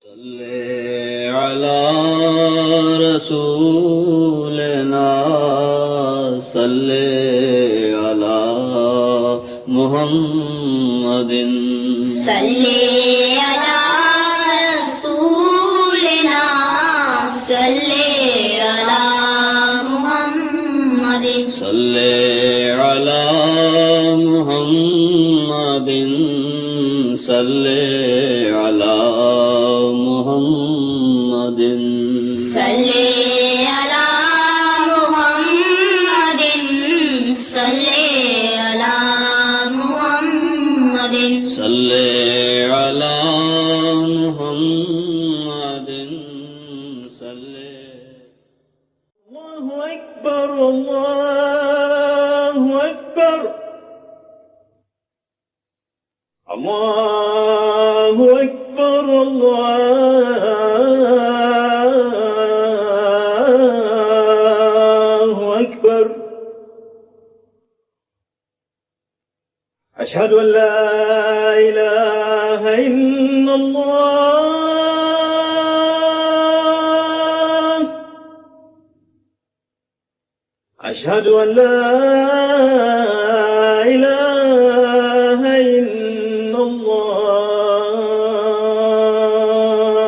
صل على رسولنا صل على محمد صل على رسولنا صل على محمد صل على محمد صل على محمد صل على محمد صل على محمد صل على محمد صل الله أكبر الله أكبر الله أكبر الله أكبر أشهد أن لا إله إلا الله أشهد أن لا إله إلا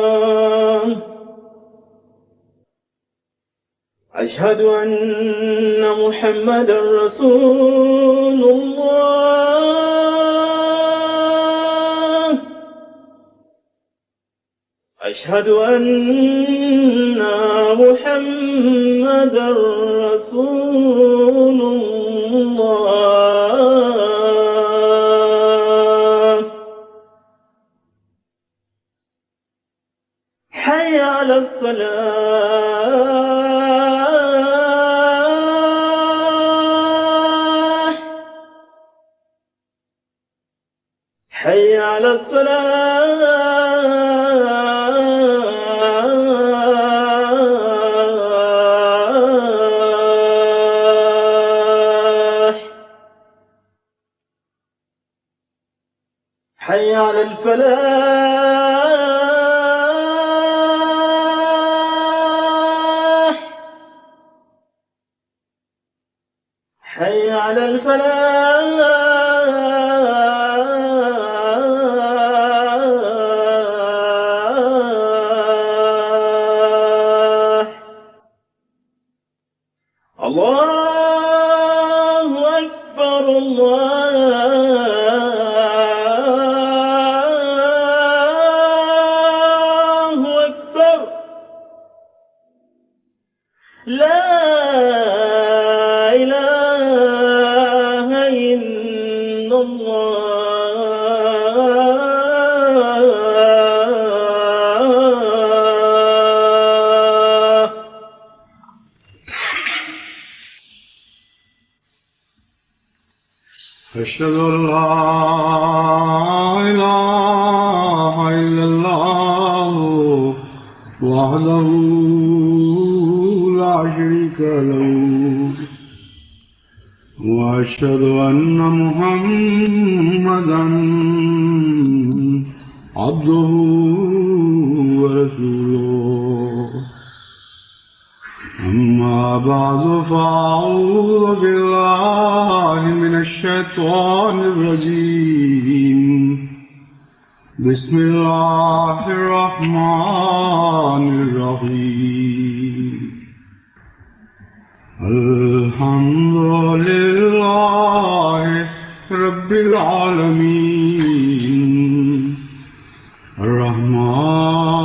الله أشهد أن محمدا رسول الله أشهد أن محمدا رسول الله حي على الصلاة حي على الصلاة حي على الفلاح حي على الفلاح الله أكبر الله أكبر لا إله إلا الله أشهد أن لا إله إلا الله وحده لا شريك له وأشهد أن محمدا عبده ورسوله أما بعد فأعوذ بالله من الشيطان الرجيم بسم الله الرحمن الرحيم الحمد لله رب العالمين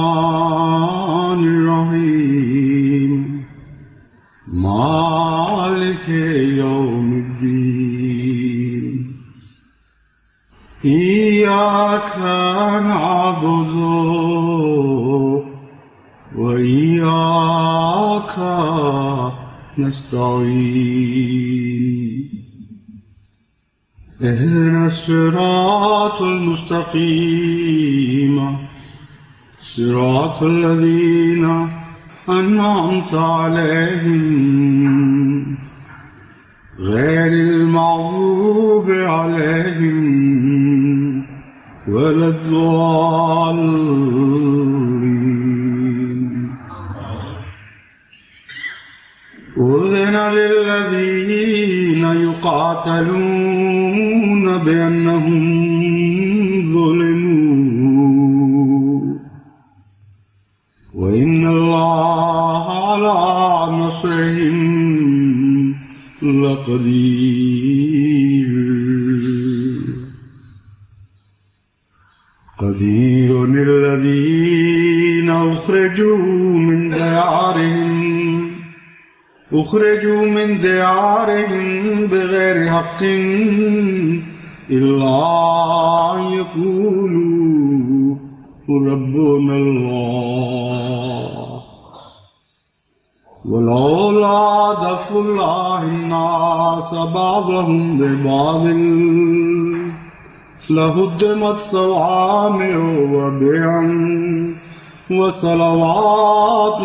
الرحمن الرحيم مالك يوم الدين إياك نعبد وإياك نستعين اهدنا الصراط المستقيم صراط الذين أنعمت عليهم غير المغضوب عليهم ولا الضالين يقاتلون بأنهم ظلموا وإن الله على نصرهم لقدير قدير الذين أخرجوا من ديارهم بغير حق إلا أن يقولوا ربنا الله ولولا دفع الله الناس بعضهم ببعض لهدمت صوامع وبيع وصلوات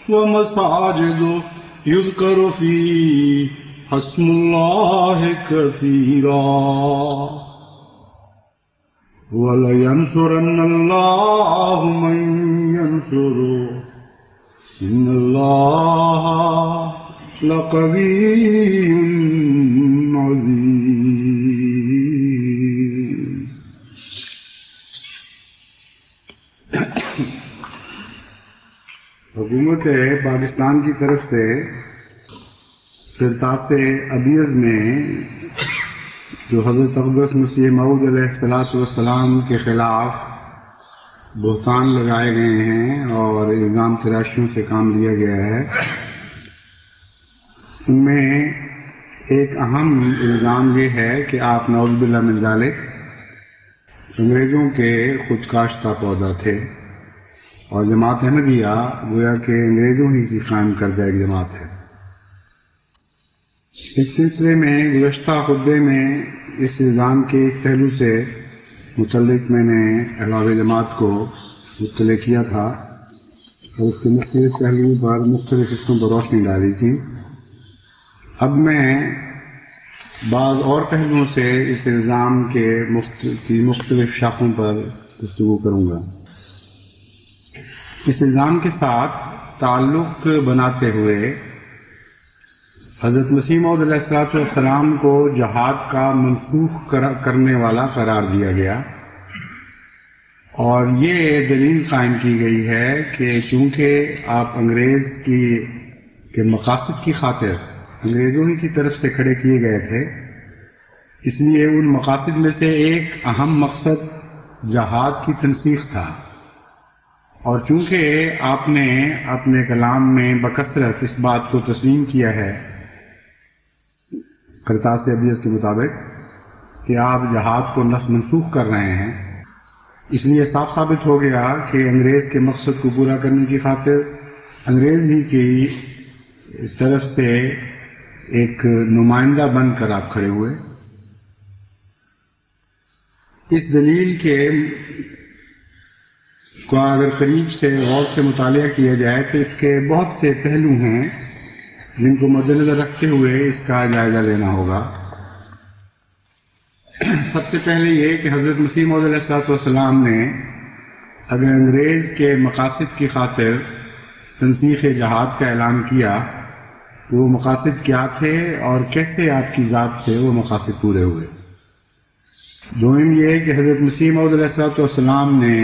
ومساجد يذكر فيها اسم الله كثيرا ولينصرن الله من ينصره إن الله لقوي عزيز. حکومت پاکستان کی طرف سے قرطاس ابیض میں جو حضرت اقدس مسیح موعود علیہ السلام کے خلاف بہتان لگائے گئے ہیں اور الزام تراشیوں سے کام لیا گیا ہے، ان میں ایک اہم الزام یہ ہے کہ آپ نعوذ باللہ من ذالک انگریزوں کے خود کاشتہ پودا تھے، اور جماعت احمدیہ گویا کہ انگریزوں ہی کی قائم کردہ ایک جماعت ہے۔ اس سلسلے میں گزشتہ خطبے میں اس الزام کے ایک پہلو سے متعلق میں نے احباب جماعت کو مطلع کیا تھا اور اس کے مختلف پہلوؤں پر مختلف حصوں پر روشنی ڈالی تھی۔ اب میں بعض اور پہلوؤں سے اس الزام کے مختلف شاخوں پر گفتگو کروں گا۔ اس الزام کے ساتھ تعلق بناتے ہوئے حضرت مسیح موعود علیہ السلام کو جہاد کا منسوخ کرنے والا قرار دیا گیا، اور یہ دلیل قائم کی گئی ہے کہ چونکہ آپ انگریز کے مقاصد کی خاطر انگریزوں کی طرف سے کھڑے کیے گئے تھے، اس لیے ان مقاصد میں سے ایک اہم مقصد جہاد کی تنسیخ تھا، اور چونکہ آپ نے اپنے کلام میں بکثرت اس بات کو تسلیم کیا ہے قرطاس ابیض کے مطابق کہ آپ جہاد کو منسوخ کر رہے ہیں، اس لیے صاف ثابت ہو گیا کہ انگریز کے مقصد کو پورا کرنے کی خاطر انگریز ہی کی طرف سے ایک نمائندہ بن کر آپ کھڑے ہوئے۔ اس دلیل کو اگر قریب سے غور سے مطالعہ کیا جائے تو اس کے بہت سے پہلو ہیں جن کو مد نظر رکھتے ہوئے اس کا جائزہ لینا ہوگا۔ سب سے پہلے یہ کہ حضرت مسیح موعود علیہ السلام نے اگر انگریز کے مقاصد کی خاطر تنسیخ جہاد کا اعلان کیا تو وہ مقاصد کیا تھے اور کیسے آپ کی ذات سے وہ مقاصد پورے ہوئے۔ دوم یہ کہ حضرت مسیح موعود علیہ السلام نے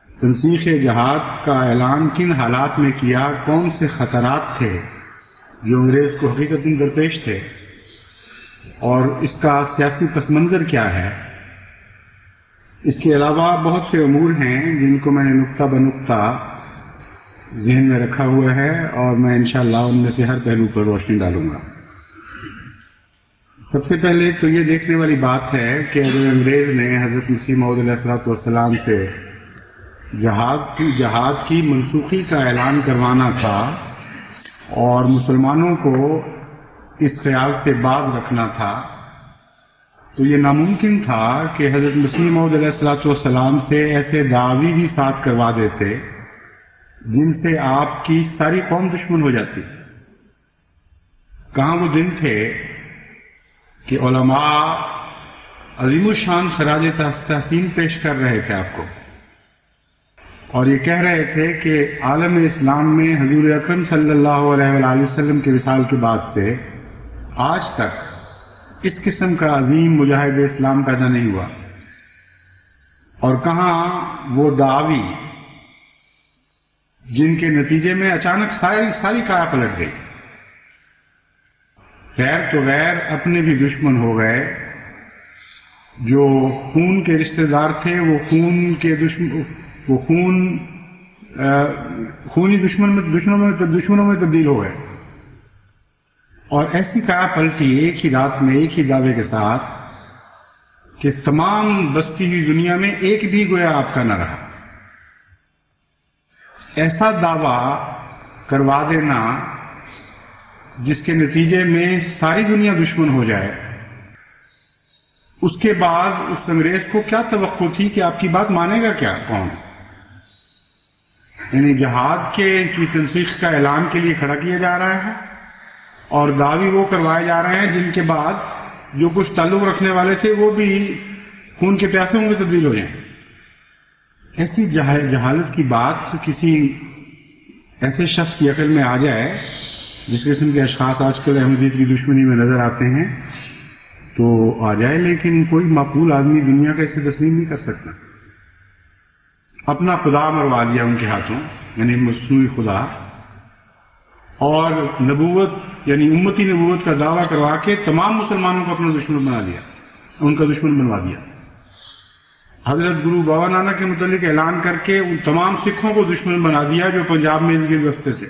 تنسیخ جہاد کا اعلان کن حالات میں کیا، کون سے خطرات تھے جو انگریز کو حقیقتاً درپیش تھے، اور اس کا سیاسی پس منظر کیا ہے۔ اس کے علاوہ بہت سے امور ہیں جن کو میں نے نقطہ بنقطہ ذہن میں رکھا ہوا ہے، اور میں انشاءاللہ ان میں سے ہر پہلو پر روشنی ڈالوں گا۔ سب سے پہلے تو یہ دیکھنے والی بات ہے کہ اگر انگریز نے حضرت مسیح موعود علیہ السلام سے جہاد کی منسوخی کا اعلان کروانا تھا اور مسلمانوں کو اس خیال سے باز رکھنا تھا، تو یہ ناممکن تھا کہ حضرت مسیح موعود علیہ السلام سے ایسے دعوی بھی ساتھ کروا دیتے جن سے آپ کی ساری قوم دشمن ہو جاتی۔ کہاں وہ دن تھے کہ علماء عظیم الشان خراج تحسین پیش کر رہے تھے آپ کو، اور یہ کہہ رہے تھے کہ عالم اسلام میں حضور اکرم صلی اللہ علیہ وآلہ وسلم کے وصال کے بعد سے آج تک اس قسم کا عظیم مجاہد اسلام پیدا نہیں ہوا، اور کہاں وہ دعوی جن کے نتیجے میں اچانک ساری کایا پلٹ گئی، غیر تو غیر اپنے بھی دشمن ہو گئے، جو خون کے رشتہ دار تھے وہ خونی دشمنوں میں تبدیل ہو گئے، اور ایسی کایا پلٹی ایک ہی رات میں ایک ہی دعوے کے ساتھ کہ تمام بستی ہوئی دنیا میں ایک بھی گویا آپ کا نہ رہا۔ ایسا دعویٰ کروا دینا جس کے نتیجے میں ساری دنیا دشمن ہو جائے، اس کے بعد اس انگریز کو کیا توقع تھی کہ آپ کی بات مانے گا کیا کون؟ یعنی جہاد کی تنسیخ کا اعلان کے لیے کھڑا کیا جا رہا ہے، اور دعوی وہ کروائے جا رہے ہیں جن کے بعد جو کچھ تعلق رکھنے والے تھے وہ بھی خون کے پیاسوں میں تبدیل ہو جائیں۔ ایسی جہالت کی بات کسی ایسے شخص کی عقل میں آ جائے، جس قسم کے اشخاص آج کل احمدیت کی دشمنی میں نظر آتے ہیں، تو آ جائے، لیکن کوئی معقول آدمی دنیا کا اسے تسلیم نہیں کر سکتا۔ اپنا خدا مروا دیا ان کے ہاتھوں، یعنی مصنوعی خدا، اور نبوت یعنی امتی نبوت کا دعویٰ کروا کے تمام مسلمانوں کو اپنا دشمن بنا دیا، ان کا دشمن بنوا دیا۔ حضرت گرو بابا نانک کے متعلق اعلان کر کے ان تمام سکھوں کو دشمن بنا دیا جو پنجاب میں ان کے بستے تھے۔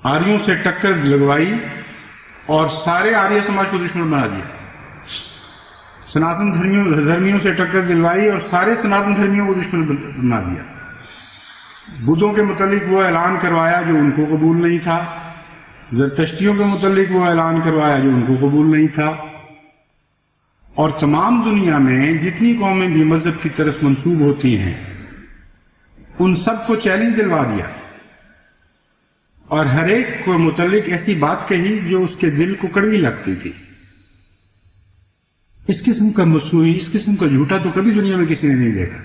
آریوں سے ٹکر لگوائی اور سارے آریہ سماج کو دشمن بنا دیا۔ سناتن دھرمیوں سے ٹکر دلوائی اور سارے سناتن دھرمیوں کو دشمن بنا دیا۔ بدھوں کے متعلق وہ اعلان کروایا جو ان کو قبول نہیں تھا، زرتشتیوں کے متعلق وہ اعلان کروایا جو ان کو قبول نہیں تھا، اور تمام دنیا میں جتنی قومیں بھی مذہب کی طرف منسوب ہوتی ہیں ان سب کو چیلنج دلوا دیا، اور ہر ایک کو متعلق ایسی بات کہی جو اس کے دل کو کڑوی لگتی تھی۔ اس قسم کا مصنوعی، اس قسم کا جھوٹا تو کبھی دنیا میں کسی نے نہیں دیکھا،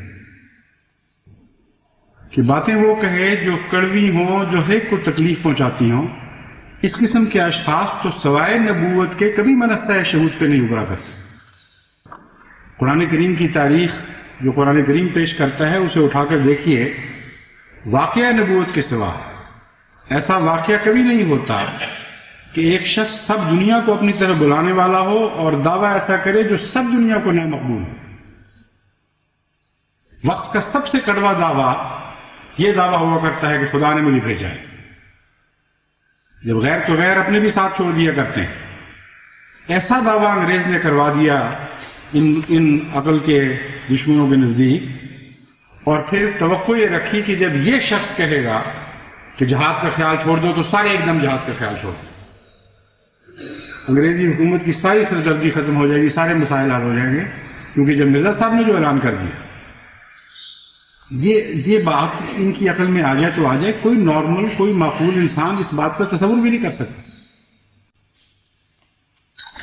کہ باتیں وہ کہے جو کڑوی ہوں، جو ہر ایک کو تکلیف پہنچاتی ہوں۔ اس قسم کے اشخاص تو سوائے نبوت کے کبھی منصہ شہود پہ نہیں ابھرا کرتے۔ قرآن کریم کی تاریخ جو قرآن کریم پیش کرتا ہے اسے اٹھا کر دیکھیے، واقعہ نبوت کے سوا ایسا واقعہ کبھی نہیں ہوتا کہ ایک شخص سب دنیا کو اپنی طرف بلانے والا ہو اور دعویٰ ایسا کرے جو سب دنیا کو نامقبول ہو۔ وقت کا سب سے کڑوا دعویٰ یہ دعویٰ ہوا کرتا ہے کہ خدا نے مجھے بھیجا ہے، جب غیر تو غیر اپنے بھی ساتھ چھوڑ دیا کرتے ہیں۔ ایسا دعویٰ انگریز نے کروا دیا ان عقل کے دشمنوں کے نزدیک، اور پھر توقع یہ رکھی کہ جب یہ شخص کہے گا کہ جہاد کا خیال چھوڑ دو تو سارے ایک دم جہاد کا خیال چھوڑ دو، انگریزی حکومت کی ساری سردردی ختم ہو جائے گی، سارے مسائل حل ہو جائیں گے، کیونکہ جب مرزا صاحب نے جو اعلان کر دیا، یہ بات ان کی عقل میں آ جائے تو آ جائے، کوئی نارمل کوئی معقول انسان اس بات کا تصور بھی نہیں کر سکتا۔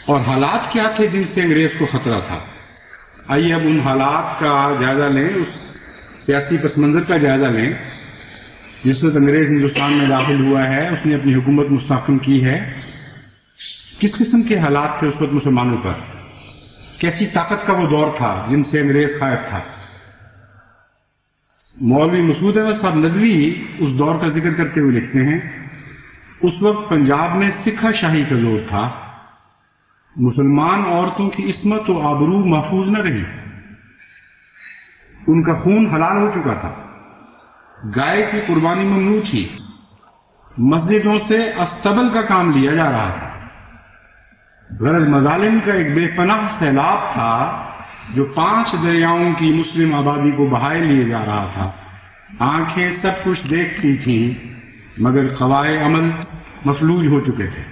اور حالات کیا تھے جن سے انگریز کو خطرہ تھا؟ آئیے اب ان حالات کا جائزہ لیں، اس سیاسی پس منظر کا جائزہ لیں جس وقت انگریز ہندوستان میں داخل ہوا ہے، اس نے اپنی حکومت مستحکم کی ہے۔ کس قسم کے حالات تھے اس وقت مسلمانوں پر؟ کیسی طاقت کا وہ دور تھا جن سے انگریز خائف تھا؟ مولوی مسعود احمد صاحب ندوی اس دور کا ذکر کرتے ہوئے لکھتے ہیں، اس وقت پنجاب میں سکھا شاہی کا زور تھا، مسلمان عورتوں کی عصمت و آبرو محفوظ نہ رہی، ان کا خون حلال ہو چکا تھا، گائے کی قربانی ممنوع تھی، مسجدوں سے استبل کا کام لیا جا رہا تھا، غرض مظالم کا ایک بے پناہ سیلاب تھا جو 5 دریاؤں کی مسلم آبادی کو بہائے لیے جا رہا تھا۔ آنکھیں سب کچھ دیکھتی تھیں مگر قوائے عمل مفلوج ہو چکے تھے۔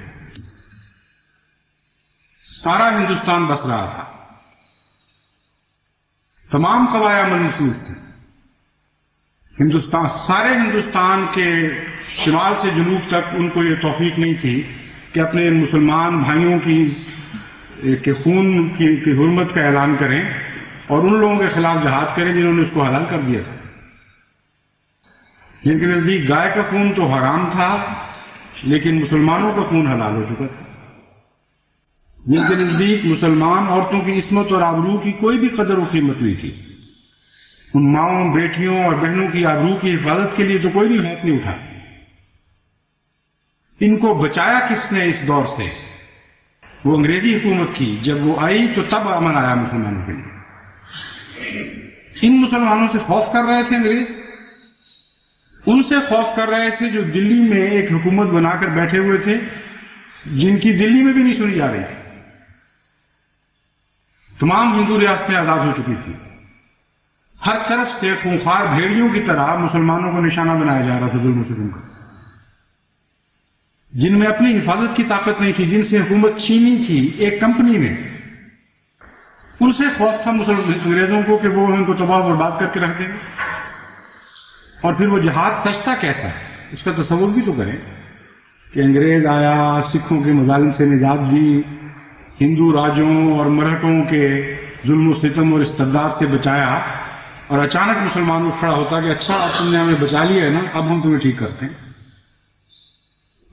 سارا ہندوستان بس رہا تھا، تمام قوائے عمل مفلوج تھے۔ سارے ہندوستان کے شمال سے جنوب تک ان کو یہ توفیق نہیں تھی کہ اپنے مسلمان بھائیوں کے خون کی حرمت کا اعلان کریں اور ان لوگوں کے خلاف جہاد کریں جنہوں نے اس کو حلال کر دیا تھا، جن کے نزدیک گائے کا خون تو حرام تھا، لیکن مسلمانوں کا خون حلال ہو چکا تھا. جن کے نزدیک مسلمان عورتوں کی عصمت اور آبرو کی کوئی بھی قدر و قیمت نہیں تھی، ان ماؤں، بیٹیوں اور بہنوں کی آبرو کی حفاظت کے لیے تو کوئی بھی ہاتھ نہیں اٹھا. ان کو بچایا کس نے اس دور سے؟ وہ انگریزی حکومت تھی. جب وہ آئی تو تب امن آیا مسلمانوں کے لیے. ان مسلمانوں سے خوف کر رہے تھے انگریز، ان سے خوف کر رہے تھے جو دلی میں ایک حکومت بنا کر بیٹھے ہوئے تھے، جن کی دلی میں بھی نہیں سنی جا رہی تھی. تمام ہندو ریاستیں آزاد ہو چکی تھی. ہر طرف سے خونخوار بھیڑیوں کی طرح مسلمانوں کو نشانہ بنایا جا رہا تھا ظلم و ستم کا، جن میں اپنی حفاظت کی طاقت نہیں تھی، جن سے حکومت چھینی تھی ایک کمپنی نے. ان سے خوف تھا انگریزوں کو کہ وہ ان کو تباہ و برباد کر کے رکھ دیں گے. اور پھر وہ جہاد سچتا کیسا ہے اس کا تصور بھی تو کریں کہ انگریز آیا، سکھوں کے مظالم سے نجات دی، ہندو راجوں اور مرہٹوں کے ظلم و ستم اور استبداد سے بچایا، اور اچانک مسلمانوں کھڑا ہوتا کہ اچھا اب تم نے ہمیں بچا لیا ہے نا، اب ہم تمہیں ٹھیک کرتے ہیں،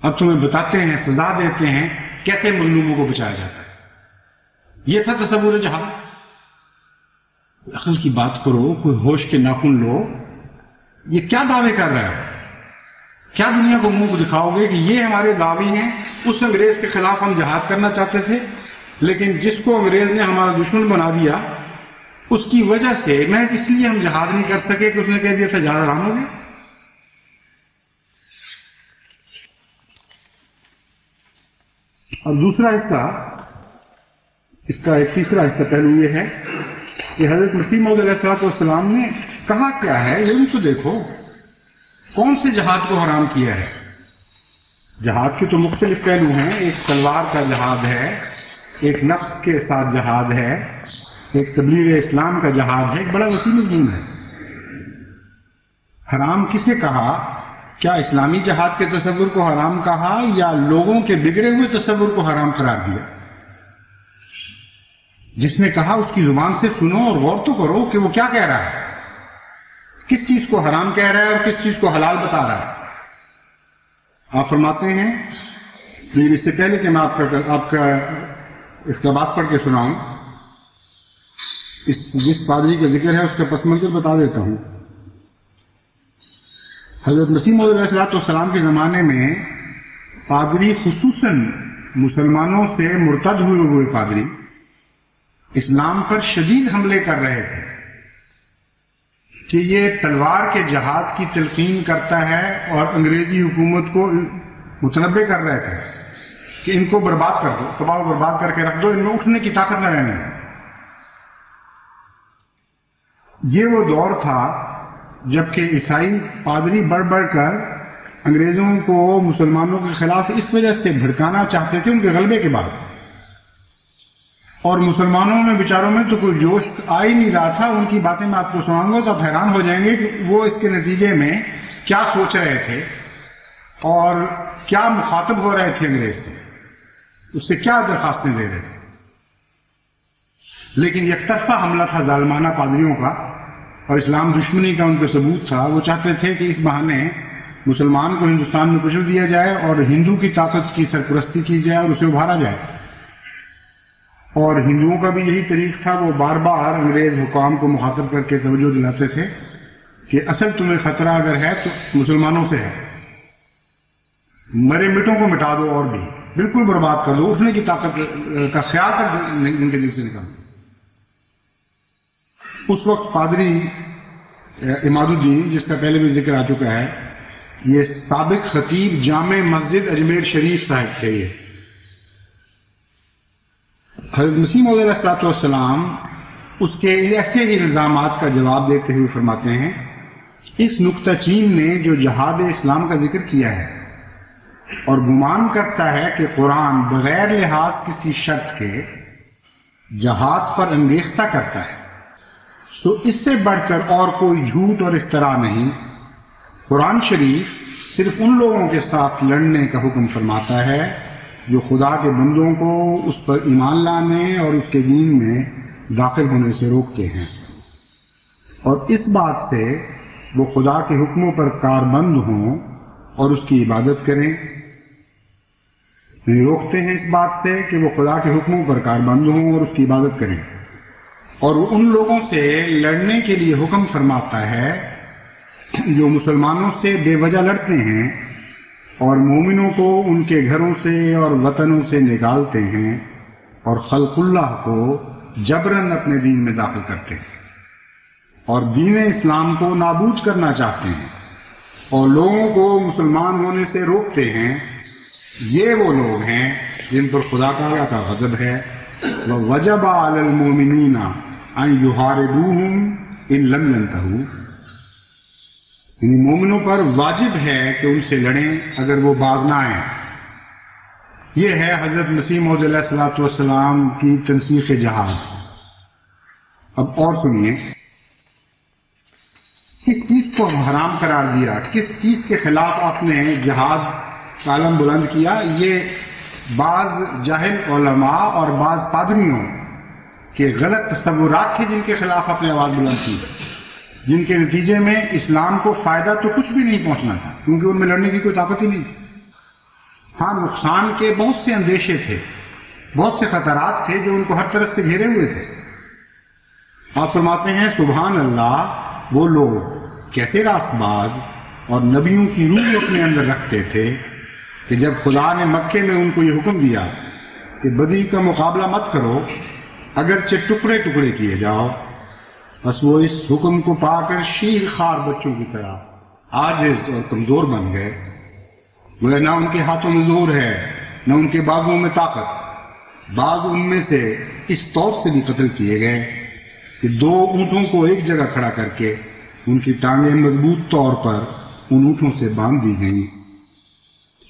اب تمہیں بتاتے ہیں، سزا دیتے ہیں کیسے مظلوموں کو بچایا جاتا ہے. یہ تھا تصور جہاد. عقل کی بات کرو، کوئی ہوش کے ناخن لو. یہ کیا دعوے کر رہا ہے؟ کیا دنیا کو منہ کو دکھاؤ گے کہ یہ ہمارے دعوے ہیں؟ اس انگریز کے خلاف ہم جہاد کرنا چاہتے تھے، لیکن جس کو انگریز نے ہمارا دشمن بنا دیا، اس کی وجہ سے میں اس لیے ہم جہاد نہیں کر سکے کہ اس نے کہہ دیا تھا جہاد حرام ہو گیا. اور دوسرا حصہ، اس کا ایک تیسرا حصہ پہلو یہ ہے کہ حضرت مسیح موعود علیہ السلام نے کہا کیا ہے یہ بھی تو دیکھو. کون سے جہاد کو حرام کیا ہے؟ جہاد کے تو مختلف پہلو ہیں. ایک تلوار کا جہاد ہے، ایک نفس کے ساتھ جہاد ہے، ایک تبلیغ اسلام کا جہاد ہے، ایک بڑا وسیع مضمون ہے. حرام کسے کہا؟ کیا اسلامی جہاد کے تصور کو حرام کہا یا لوگوں کے بگڑے ہوئے تصور کو حرام قرار دیا؟ جس نے کہا اس کی زبان سے سنو اور غور تو کرو کہ وہ کیا کہہ رہا ہے، کس چیز کو حرام کہہ رہا ہے اور کس چیز کو حلال بتا رہا ہے. آپ فرماتے ہیں، لیکن اس سے پہلے کہ میں آپ کا اقتباس پڑھ کے سناؤں، جس پادری کا ذکر ہے اس کا پس منظر بتا دیتا ہوں. حضرت مسیح موعود علیہ السلام کے زمانے میں پادری، خصوصاً مسلمانوں سے مرتد ہوئے پادری، اسلام پر شدید حملے کر رہے تھے کہ یہ تلوار کے جہاد کی تلقین کرتا ہے، اور انگریزی حکومت کو متنبع کر رہے تھے کہ ان کو برباد کر دو، تباہ و برباد کر کے رکھ دو، ان میں اٹھنے کی طاقت نہ رہنے. یہ وہ دور تھا جبکہ عیسائی پادری بڑھ بڑھ کر انگریزوں کو مسلمانوں کے خلاف اس وجہ سے بھڑکانا چاہتے تھے ان کے غلبے کے بعد، اور مسلمانوں میں بیچاروں میں تو کوئی جوش آ ہی نہیں رہا تھا. ان کی باتیں میں آپ کو سناؤں گا تو آپ حیران ہو جائیں گے کہ وہ اس کے نتیجے میں کیا سوچ رہے تھے اور کیا مخاطب ہو رہے تھے انگریز سے، اس سے کیا درخواستیں دے رہے تھے. لیکن یک طرفہ حملہ تھا ظالمانہ پادریوں کا، اور اسلام دشمنی کا ان کا ثبوت تھا. وہ چاہتے تھے کہ اس بہانے مسلمان کو ہندوستان میں کچل دیا جائے اور ہندو کی طاقت کی سرپرستی کی جائے اور اسے ابھارا جائے. اور ہندوؤں کا بھی یہی طریق تھا. وہ بار بار انگریز حکام کو مخاطب کر کے توجہ دلاتے تھے کہ اصل تمہیں خطرہ اگر ہے تو مسلمانوں سے ہے، مرے مٹوں کو مٹا دو اور بھی بالکل برباد کر دو، اٹھنے کی طاقت کا خیال تک ان کے دل سے نکال دو. اس وقت پادری عماد الدین، جس کا پہلے بھی ذکر آ چکا ہے، یہ سابق خطیب جامع مسجد اجمیر شریف صاحب تھے. یہ حضرت مسیح موعود علیہ السلام اس کے ایسے ہی الزامات کا جواب دیتے ہوئے فرماتے ہیں، اس نکتہ چین نے جو جہاد اسلام کا ذکر کیا ہے اور گمان کرتا ہے کہ قرآن بغیر لحاظ کسی شرط کے جہاد پر انگیختہ کرتا ہے، سو اس سے بڑھ کر اور کوئی جھوٹ اور افتراء نہیں. قرآن شریف صرف ان لوگوں کے ساتھ لڑنے کا حکم فرماتا ہے جو خدا کے بندوں کو اس پر ایمان لانے اور اس کے دین میں داخل ہونے سے روکتے ہیں، اور اس بات سے وہ خدا کے حکموں پر کاربند ہوں اور اس کی عبادت کریں روکتے ہیں اس بات سے کہ وہ خدا کے حکموں پر کاربند ہوں اور اس کی عبادت کریں، اور وہ ان لوگوں سے لڑنے کے لیے حکم فرماتا ہے جو مسلمانوں سے بے وجہ لڑتے ہیں اور مومنوں کو ان کے گھروں سے اور وطنوں سے نکالتے ہیں اور خلق اللہ کو جبراً اپنے دین میں داخل کرتے ہیں اور دین اسلام کو نابود کرنا چاہتے ہیں اور لوگوں کو مسلمان ہونے سے روکتے ہیں، یہ وہ لوگ ہیں جن پر خدا تعالیٰ کا غضب ہے۔ وَوَجَبَ عَلَى الْمُؤْمِنِينَ أَن يُحَارِبُوهُمْ إِن لَّمْ يَنْتَهُوا، یعنی مومنوں پر واجب ہے کہ ان سے لڑیں اگر وہ باز نہ آئیں۔ یہ ہے حضرت مسیح موعود علیہ الصلوۃ والسلام کی تنسیخ جہاد۔ اب اور سنیے، کس چیز کو حرام قرار دیا، کس چیز کے خلاف آپ نے جہاد کا علم بلند کیا؟ یہ بعض جاہل علماء اور بعض پادریوں کے غلط تصورات تھے جن کے خلاف آپ نے آواز بلند کی، جن کے نتیجے میں اسلام کو فائدہ تو کچھ بھی نہیں پہنچنا تھا کیونکہ ان میں لڑنے کی کوئی طاقت ہی نہیں تھی۔ ہاں، نقصان کے بہت سے اندیشے تھے، بہت سے خطرات تھے جو ان کو ہر طرف سے گھیرے ہوئے تھے۔ آپ فرماتے ہیں سبحان اللہ، وہ لوگ کیسے راست باز اور نبیوں کی روح اپنے اندر رکھتے تھے کہ جب خدا نے مکے میں ان کو یہ حکم دیا کہ بدی کا مقابلہ مت کرو اگرچہ ٹکڑے ٹکڑے کیے جاؤ، بس وہ اس حکم کو پا کر شیر خوار بچوں کی طرح عاجز اور کمزور بن گئے۔ وہ نہ ان کے ہاتھوں میں زور ہے نہ ان کے باغوں میں طاقت۔ باغ ان میں سے اس طور سے بھی قتل کیے گئے کہ 2 اونٹوں کو ایک جگہ کھڑا کر کے ان کی ٹانگیں مضبوط طور پر ان اونٹوں سے باندھ دی گئیں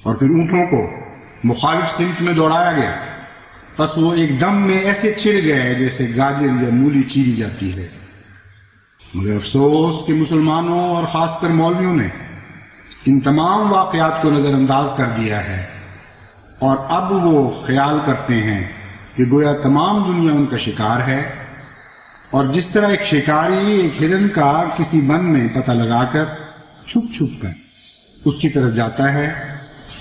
اور پھر اونٹوں کو مخالف سمت میں دوڑایا گیا، بس وہ ایک دم میں ایسے چڑ گئے جیسے گاجر یا مولی چیری جاتی ہے۔ مگر افسوس کہ مسلمانوں اور خاص کر مولویوں نے ان تمام واقعات کو نظر انداز کر دیا ہے اور اب وہ خیال کرتے ہیں کہ گویا تمام دنیا ان کا شکار ہے، اور جس طرح ایک شکاری ایک ہرن کا کسی ون میں پتہ لگا کر چھپ چھپ کر اس کی طرف جاتا ہے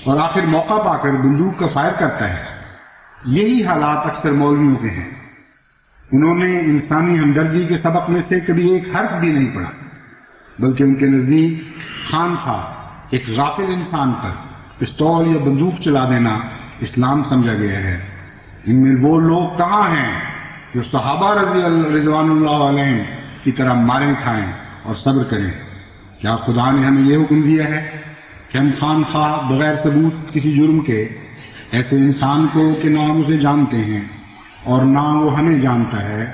اور آخر موقع پا کر بندوق کا فائر کرتا ہے، یہی حالات اکثر مولویوں کے ہیں۔ انہوں نے انسانی ہمدردی کے سبق میں سے کبھی ایک حرف بھی نہیں پڑھا، بلکہ ان کے نزدیک خام خواہ ایک غافل انسان پر پستول یا بندوق چلا دینا اسلام سمجھا گیا ہے۔ ان میں وہ لوگ کہاں ہیں جو صحابہ رضوان اللہ علیہم کی طرح ماریں کھائیں اور صبر کریں؟ کیا خدا نے ہمیں یہ حکم دیا ہے کہ ہم خام خواہ بغیر ثبوت کسی جرم کے ایسے انسان کو کہ نہ ہم اسے جانتے ہیں اور نہ وہ ہمیں جانتا ہے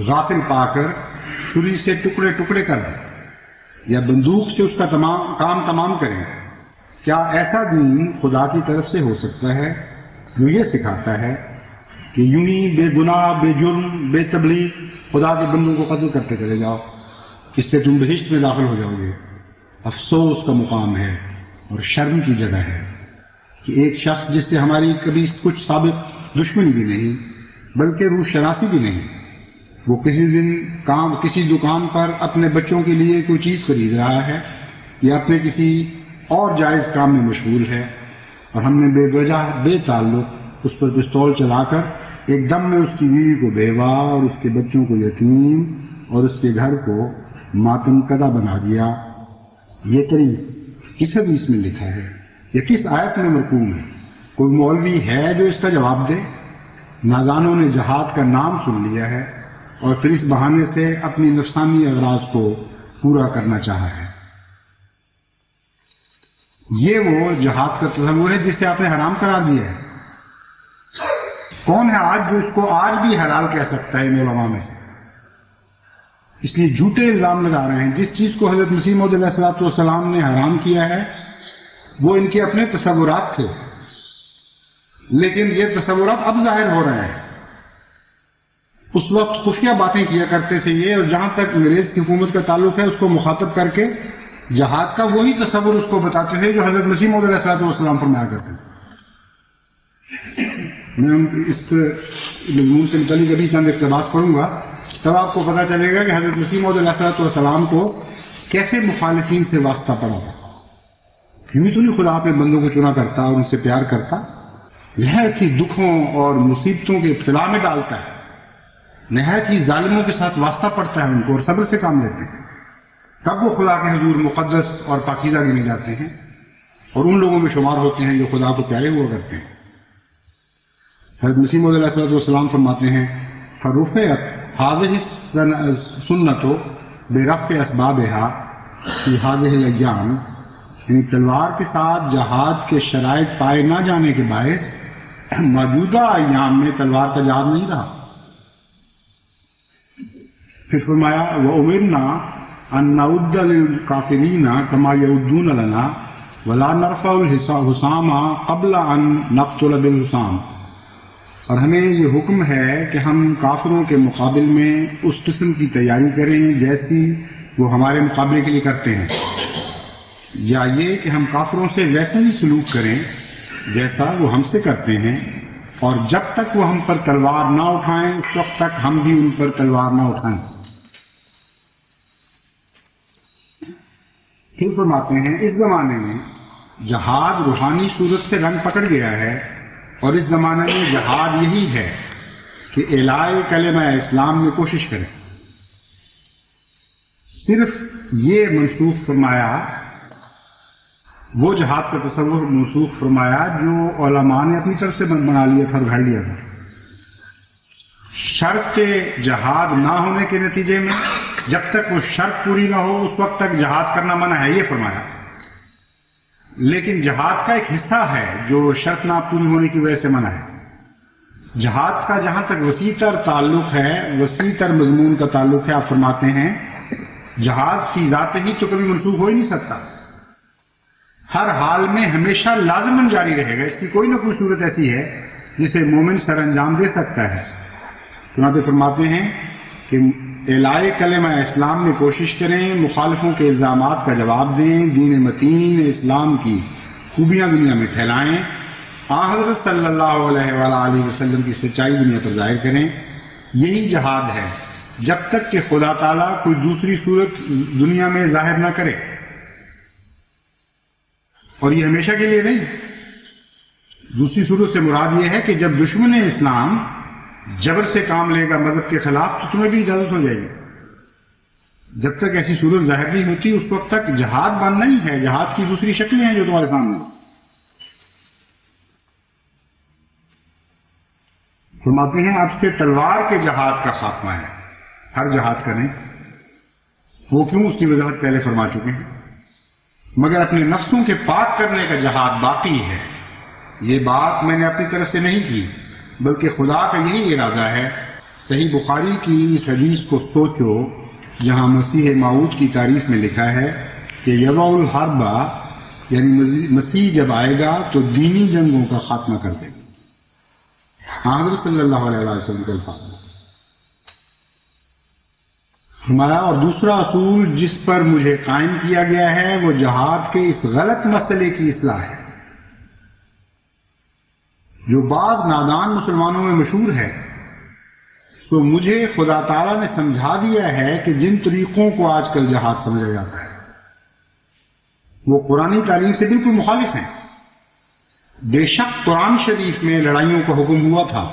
غافل پا کر چھری سے ٹکڑے ٹکڑے کر دیں یا بندوق سے اس کا تمام کریں؟ کیا ایسا دین خدا کی طرف سے ہو سکتا ہے جو یہ سکھاتا ہے کہ یوں ہی بے گناہ بے جرم بے تبلیغ خدا کے بندوں کو قتل کرتے چلے جاؤ، اس سے تم بہشت میں داخل ہو جاؤ گے؟ افسوس کا مقام ہے اور شرم کی جگہ ہے کہ ایک شخص جس سے ہماری کبھی کچھ سابق دشمنی بھی نہیں بلکہ روح شناسی بھی نہیں، وہ کسی دکان پر اپنے بچوں کے لیے کوئی چیز خرید رہا ہے یا اپنے کسی اور جائز کام میں مشغول ہے اور ہم نے بے وجہ بے تعلق اس پر پستول چلا کر ایک دم میں اس کی بیوی کو بیوہ اور اس کے بچوں کو یتیم اور اس کے گھر کو ماتم کدہ بنا دیا۔ یہ طریق کس حدیث میں لکھا ہے یا کس آیت میں مرقوم ہے؟ کوئی مولوی ہے جو اس کا جواب دے؟ نادانوں نے جہاد کا نام سن لیا ہے اور پھر اس بہانے سے اپنی نفسانی اغراض کو پورا کرنا چاہا ہے۔ یہ وہ جہاد کا تصور ہے جسے آپ نے حرام قرار دیا ہے۔ کون ہے آج جو اس کو آج بھی حلال کہہ سکتا ہے ان علماء میں سے؟ اس لیے جھوٹے الزام لگا رہے ہیں۔ جس چیز کو حضرت مسیح موعود علیہ الصلوۃ والسلام نے حرام کیا ہے وہ ان کے اپنے تصورات تھے، لیکن یہ تصورات اب ظاہر ہو رہے ہیں۔ اس وقت خفیہ باتیں کیا کرتے تھے یہ، اور جہاں تک انگریز کی حکومت کا تعلق ہے اس کو مخاطب کر کے جہاد کا وہی تصور اس کو بتاتے تھے جو حضرت مسیح موعود علیہ الصلوۃ والسلام فرمایا کرتے تھے۔ میں اس مضمون سے متعلق ابھی چند اقتباس پڑھوں گا، تب آپ کو پتہ چلے گا کہ حضرت مسیح موعود علیہ الصلوۃ والسلام کو کیسے مخالفین سے واسطہ پڑا تھا۔ یوں تو نہیں خدا اپنے بندوں کو چنا کرتا اور ان سے پیار کرتا، نہایت ہی دکھوں اور مصیبتوں کے ابتلا میں ڈالتا ہے، نہایت ہی ظالموں کے ساتھ واسطہ پڑتا ہے ان کو، اور صبر سے کام لیتے ہیں، تب وہ خدا کے حضور مقدس اور پاکیزہ گنے جاتے ہیں اور ان لوگوں میں شمار ہوتے ہیں جو خدا کو پیارے ہوا کرتے ہیں۔ حضرت مسیح موعود علیہ السلام فرماتے ہیں فرفعت هذه السنة برفع اسبابها في هذه الايام، یعنی تلوار کے ساتھ جہاد کے شرائط پائے نہ جانے کے باعث موجودہ ایام میں تلوار کا جہاد نہیں رہا۔ پھر فرمایا وَأُمِرْنَا أَن نَعُدَّ لِلْكَافِرِينَ كَمَا يَعُدُّونَ لَنَا وَلَا نَرْفَعُ الْحُسَامَ قَبْلَ أَن نَقْتُلَ بِالْحُسَامِ، اور ہمیں یہ حکم ہے کہ ہم کافروں کے مقابل میں اس قسم کی تیاری کریں جیسی وہ ہمارے مقابلے کے لیے کرتے ہیں، یا یہ کہ ہم کافروں سے ویسا ہی سلوک کریں جیسا وہ ہم سے کرتے ہیں، اور جب تک وہ ہم پر تلوار نہ اٹھائیں اس وقت تک ہم بھی ان پر تلوار نہ اٹھائیں۔ پھر فرماتے ہیں اس زمانے میں جہاد روحانی صورت سے رنگ پکڑ گیا ہے، اور اس زمانے میں جہاد یہی ہے کہ اعلاء کلمہ اسلام میں کوشش کریں۔ صرف یہ منسوخ فرمایا، وہ جہاد کا تصور منسوخ فرمایا جو علماء نے اپنی طرف سے بنا لیا تھا اور گھڑ لیا تھا۔ شرط جہاد نہ ہونے کے نتیجے میں جب تک وہ شرط پوری نہ ہو اس وقت تک جہاد کرنا منع ہے، یہ فرمایا۔ لیکن جہاد کا ایک حصہ ہے جو شرط نہ پوری ہونے کی وجہ سے منع ہے۔ جہاد کا جہاں تک وسیع تر تعلق ہے، وسیع تر مضمون کا تعلق ہے، آپ فرماتے ہیں جہاد فی ذات ہی تو کبھی منسوخ ہو ہی نہیں سکتا، ہر حال میں ہمیشہ لازماً جاری رہے گا، اس کی کوئی نہ کوئی صورت ایسی ہے جسے مومن سر انجام دے سکتا ہے۔ چنانچہ فرماتے ہیں کہ اعلاء کلمہ اسلام میں کوشش کریں، مخالفوں کے الزامات کا جواب دیں، دین متین اسلام کی خوبیاں دنیا میں پھیلائیں، حضرت صلی اللہ علیہ وآلہ وسلم کی سچائی دنیا پر ظاہر کریں۔ یہی جہاد ہے جب تک کہ خدا تعالیٰ کوئی دوسری صورت دنیا میں ظاہر نہ کرے، اور یہ ہمیشہ کے لیے نہیں۔ دوسری صورت سے مراد یہ ہے کہ جب دشمن اسلام جبر سے کام لے گا مذہب کے خلاف تو تمہیں بھی اجازت ہو جائے گی۔ جب تک ایسی صورت ظاہر نہیں ہوتی اس وقت تک جہاد بننا ہی ہے، جہاد کی دوسری شکلیں ہیں جو تمہارے سامنے۔ فرماتے ہیں اب سے تلوار کے جہاد کا خاتمہ ہے، ہر جہاد کا نہیں۔ وہ کیوں، اس کی وضاحت پہلے فرما چکے ہیں۔ مگر اپنے نفسوں کے پاک کرنے کا جہاد باقی ہے۔ یہ بات میں نے اپنی طرف سے نہیں کی بلکہ خدا کا یہی ارادہ ہے۔ صحیح بخاری کی اس حدیث کو سوچو جہاں مسیح موعود کی تعریف میں لکھا ہے کہ یضع الحرب، یعنی مسیح جب آئے گا تو دینی جنگوں کا خاتمہ کر دے گا۔ حضرت صلی اللہ علیہ وسلم کا الفاظ ہمارا، اور دوسرا اصول جس پر مجھے قائم کیا گیا ہے وہ جہاد کے اس غلط مسئلے کی اصلاح ہے جو بعض نادان مسلمانوں میں مشہور ہے۔ تو مجھے خدا تعالیٰ نے سمجھا دیا ہے کہ جن طریقوں کو آج کل جہاد سمجھا جاتا ہے وہ قرآنی تعلیم سے بالکل مخالف ہیں۔ بے شک قرآن شریف میں لڑائیوں کا حکم ہوا تھا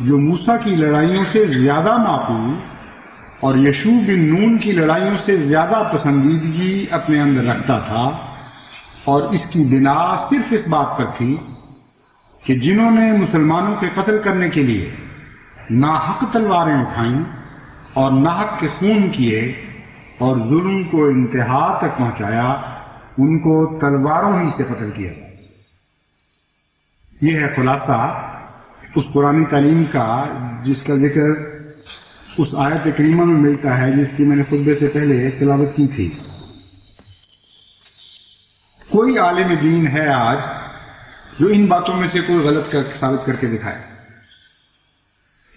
جو موسیٰ کی لڑائیوں سے زیادہ معقول اور یشوع بن نون کی لڑائیوں سے زیادہ پسندیدگی اپنے اندر رکھتا تھا، اور اس کی بنا صرف اس بات پر تھی کہ جنہوں نے مسلمانوں کے قتل کرنے کے لیے ناحق تلواریں اٹھائیں اور ناحق کے خون کیے اور ظلم کو انتہا تک پہنچایا، ان کو تلواروں ہی سے قتل کیا۔ یہ ہے خلاصہ اس قرآنی تعلیم کا جس کا ذکر اس آیت کریمہ میں ملتا ہے جس کی میں نے خطبے سے پہلے تلاوت کی تھی۔ کوئی عالم دین ہے آج جو ان باتوں میں سے کوئی غلط ثابت کر کے دکھائے؟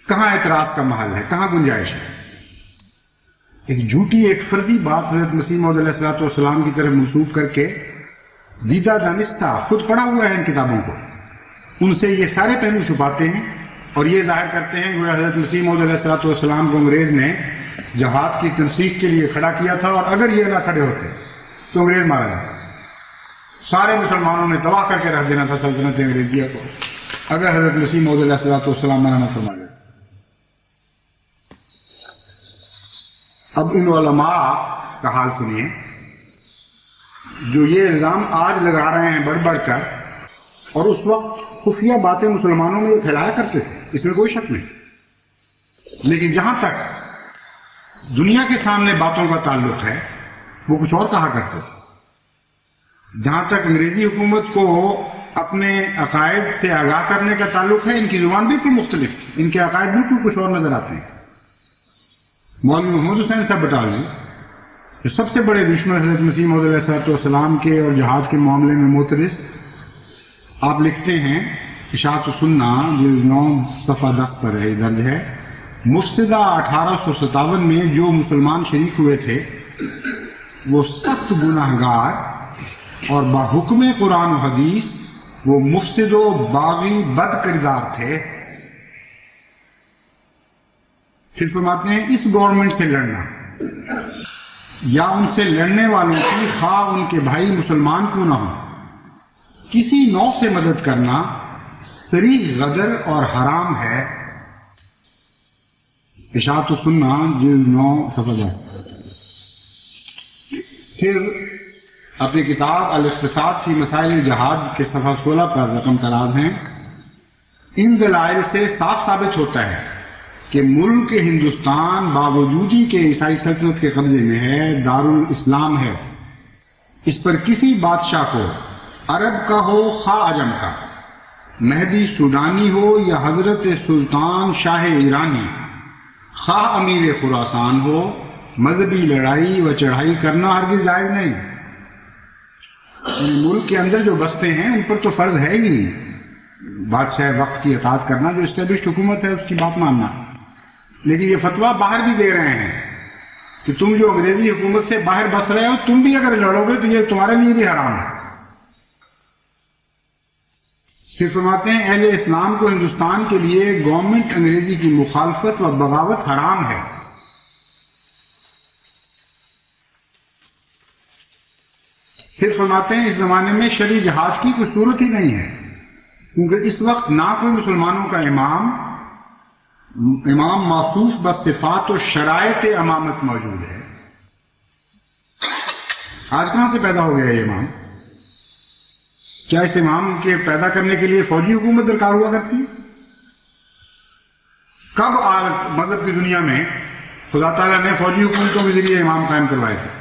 کہاں اعتراض کا محل ہے، کہاں گنجائش ہے؟ ایک جھوٹی، ایک فرضی بات حضرت مسیح موعود علیہ الصلوۃ والسلام کی طرف منسوب کر کے دیدہ دانستہ خود پڑھا ہوا ہے ان کتابوں کو، ان سے یہ سارے پہلو چھپاتے ہیں اور یہ ظاہر کرتے ہیں کہ حضرت مسیح موعود علیہ الصلوۃ والسلام کو انگریز نے جہاد کی تنسیق کے لیے کھڑا کیا تھا، اور اگر یہ نہ کھڑے ہوتے تو انگریز مارا جاتا، سارے مسلمانوں نے تباہ کر کے رکھ دینا تھا سلطنت انگریزیہ کو، اگر حضرت مسیح موعود علیہ السلام منع نہ فرما دے. اب ان علماء کا حال سنیے جو یہ الزام آج لگا رہے ہیں بڑھ بڑھ کر، اور اس وقت خفیہ باتیں مسلمانوں میں یہ پھیلایا کرتے تھے، اس میں کوئی شک نہیں. لیکن جہاں تک دنیا کے سامنے باتوں کا تعلق ہے وہ کچھ اور کہا کرتے تھے. جہاں تک انگریزی حکومت کو اپنے عقائد سے آگاہ کرنے کا تعلق ہے، ان کی زبان بالکل مختلف تھی، ان کے عقائد بالکل کچھ اور نظر آتے ہیں. مولوی محمد حسین صاحب بٹالوی جو سب سے بڑے دشمن حضرت مسیح موعود علیہ السلام کے اور جہاد کے معاملے میں معترض، آپ لکھتے ہیں اشاعت السنہ جلد 9 صفحہ 10 پر ہے درج ہے، مفسدہ 1857 میں جو مسلمان شریک ہوئے تھے وہ سخت گناہگار اور بحکم قرآن و حدیث وہ مفسد و باغی بد کردار تھے. پھر فرماتے ہیں اس گورنمنٹ سے لڑنا یا ان سے لڑنے والوں کی خواہ ان کے بھائی مسلمان کیوں نہ ہو کسی نوع سے مدد کرنا صریح غدر اور حرام ہے. اشاعت السنہ جلد 9 صفحہ 10. پھر اپنی کتاب الاقتصاد فی مسائل جہاد کے صفحہ 16 پر رقم تراز ہیں. ان دلائل سے صاف ثابت ہوتا ہے کہ ملک ہندوستان باوجودی کے عیسائی سلطنت کے قبضے میں ہے، دارالاسلام ہے. اس پر کسی بادشاہ کو عرب کا ہو خواہ عجم کا، مہدی سوڈانی ہو یا حضرت سلطان شاہ ایرانی، خواہ امیر خراسان ہو، مذہبی لڑائی و چڑھائی کرنا ہرگز جائز نہیں. ملک کے اندر جو بستے ہیں ان پر تو فرض ہے ہی بادشاہ وقت کی اطاعت کرنا، جو اسٹیبلشڈ حکومت ہے اس کی بات ماننا. لیکن یہ فتویٰ باہر بھی دے رہے ہیں کہ تم جو انگریزی حکومت سے باہر بس رہے ہو، تم بھی اگر لڑو گے تو یہ تمہارے لیے بھی حرام ہے. پھر فرماتے ہیں اہل اسلام کو ہندوستان کے لیے گورنمنٹ انگریزی کی مخالفت و بغاوت حرام ہے. پھر فرماتے ہیں اس زمانے میں شرعی جہاد کی کوئی صورت ہی نہیں ہے، کیونکہ اس وقت نہ کوئی مسلمانوں کا امام موصوف بصفات و شرائط امامت موجود ہے. آج کہاں سے پیدا ہو گیا یہ امام؟ کیا اس امام کے پیدا کرنے کے لیے فوجی حکومت درکار ہوا کرتی؟ کب مذہب کی دنیا میں خدا تعالیٰ نے فوجی حکومتوں کے ذریعے امام قائم کروائے تھے؟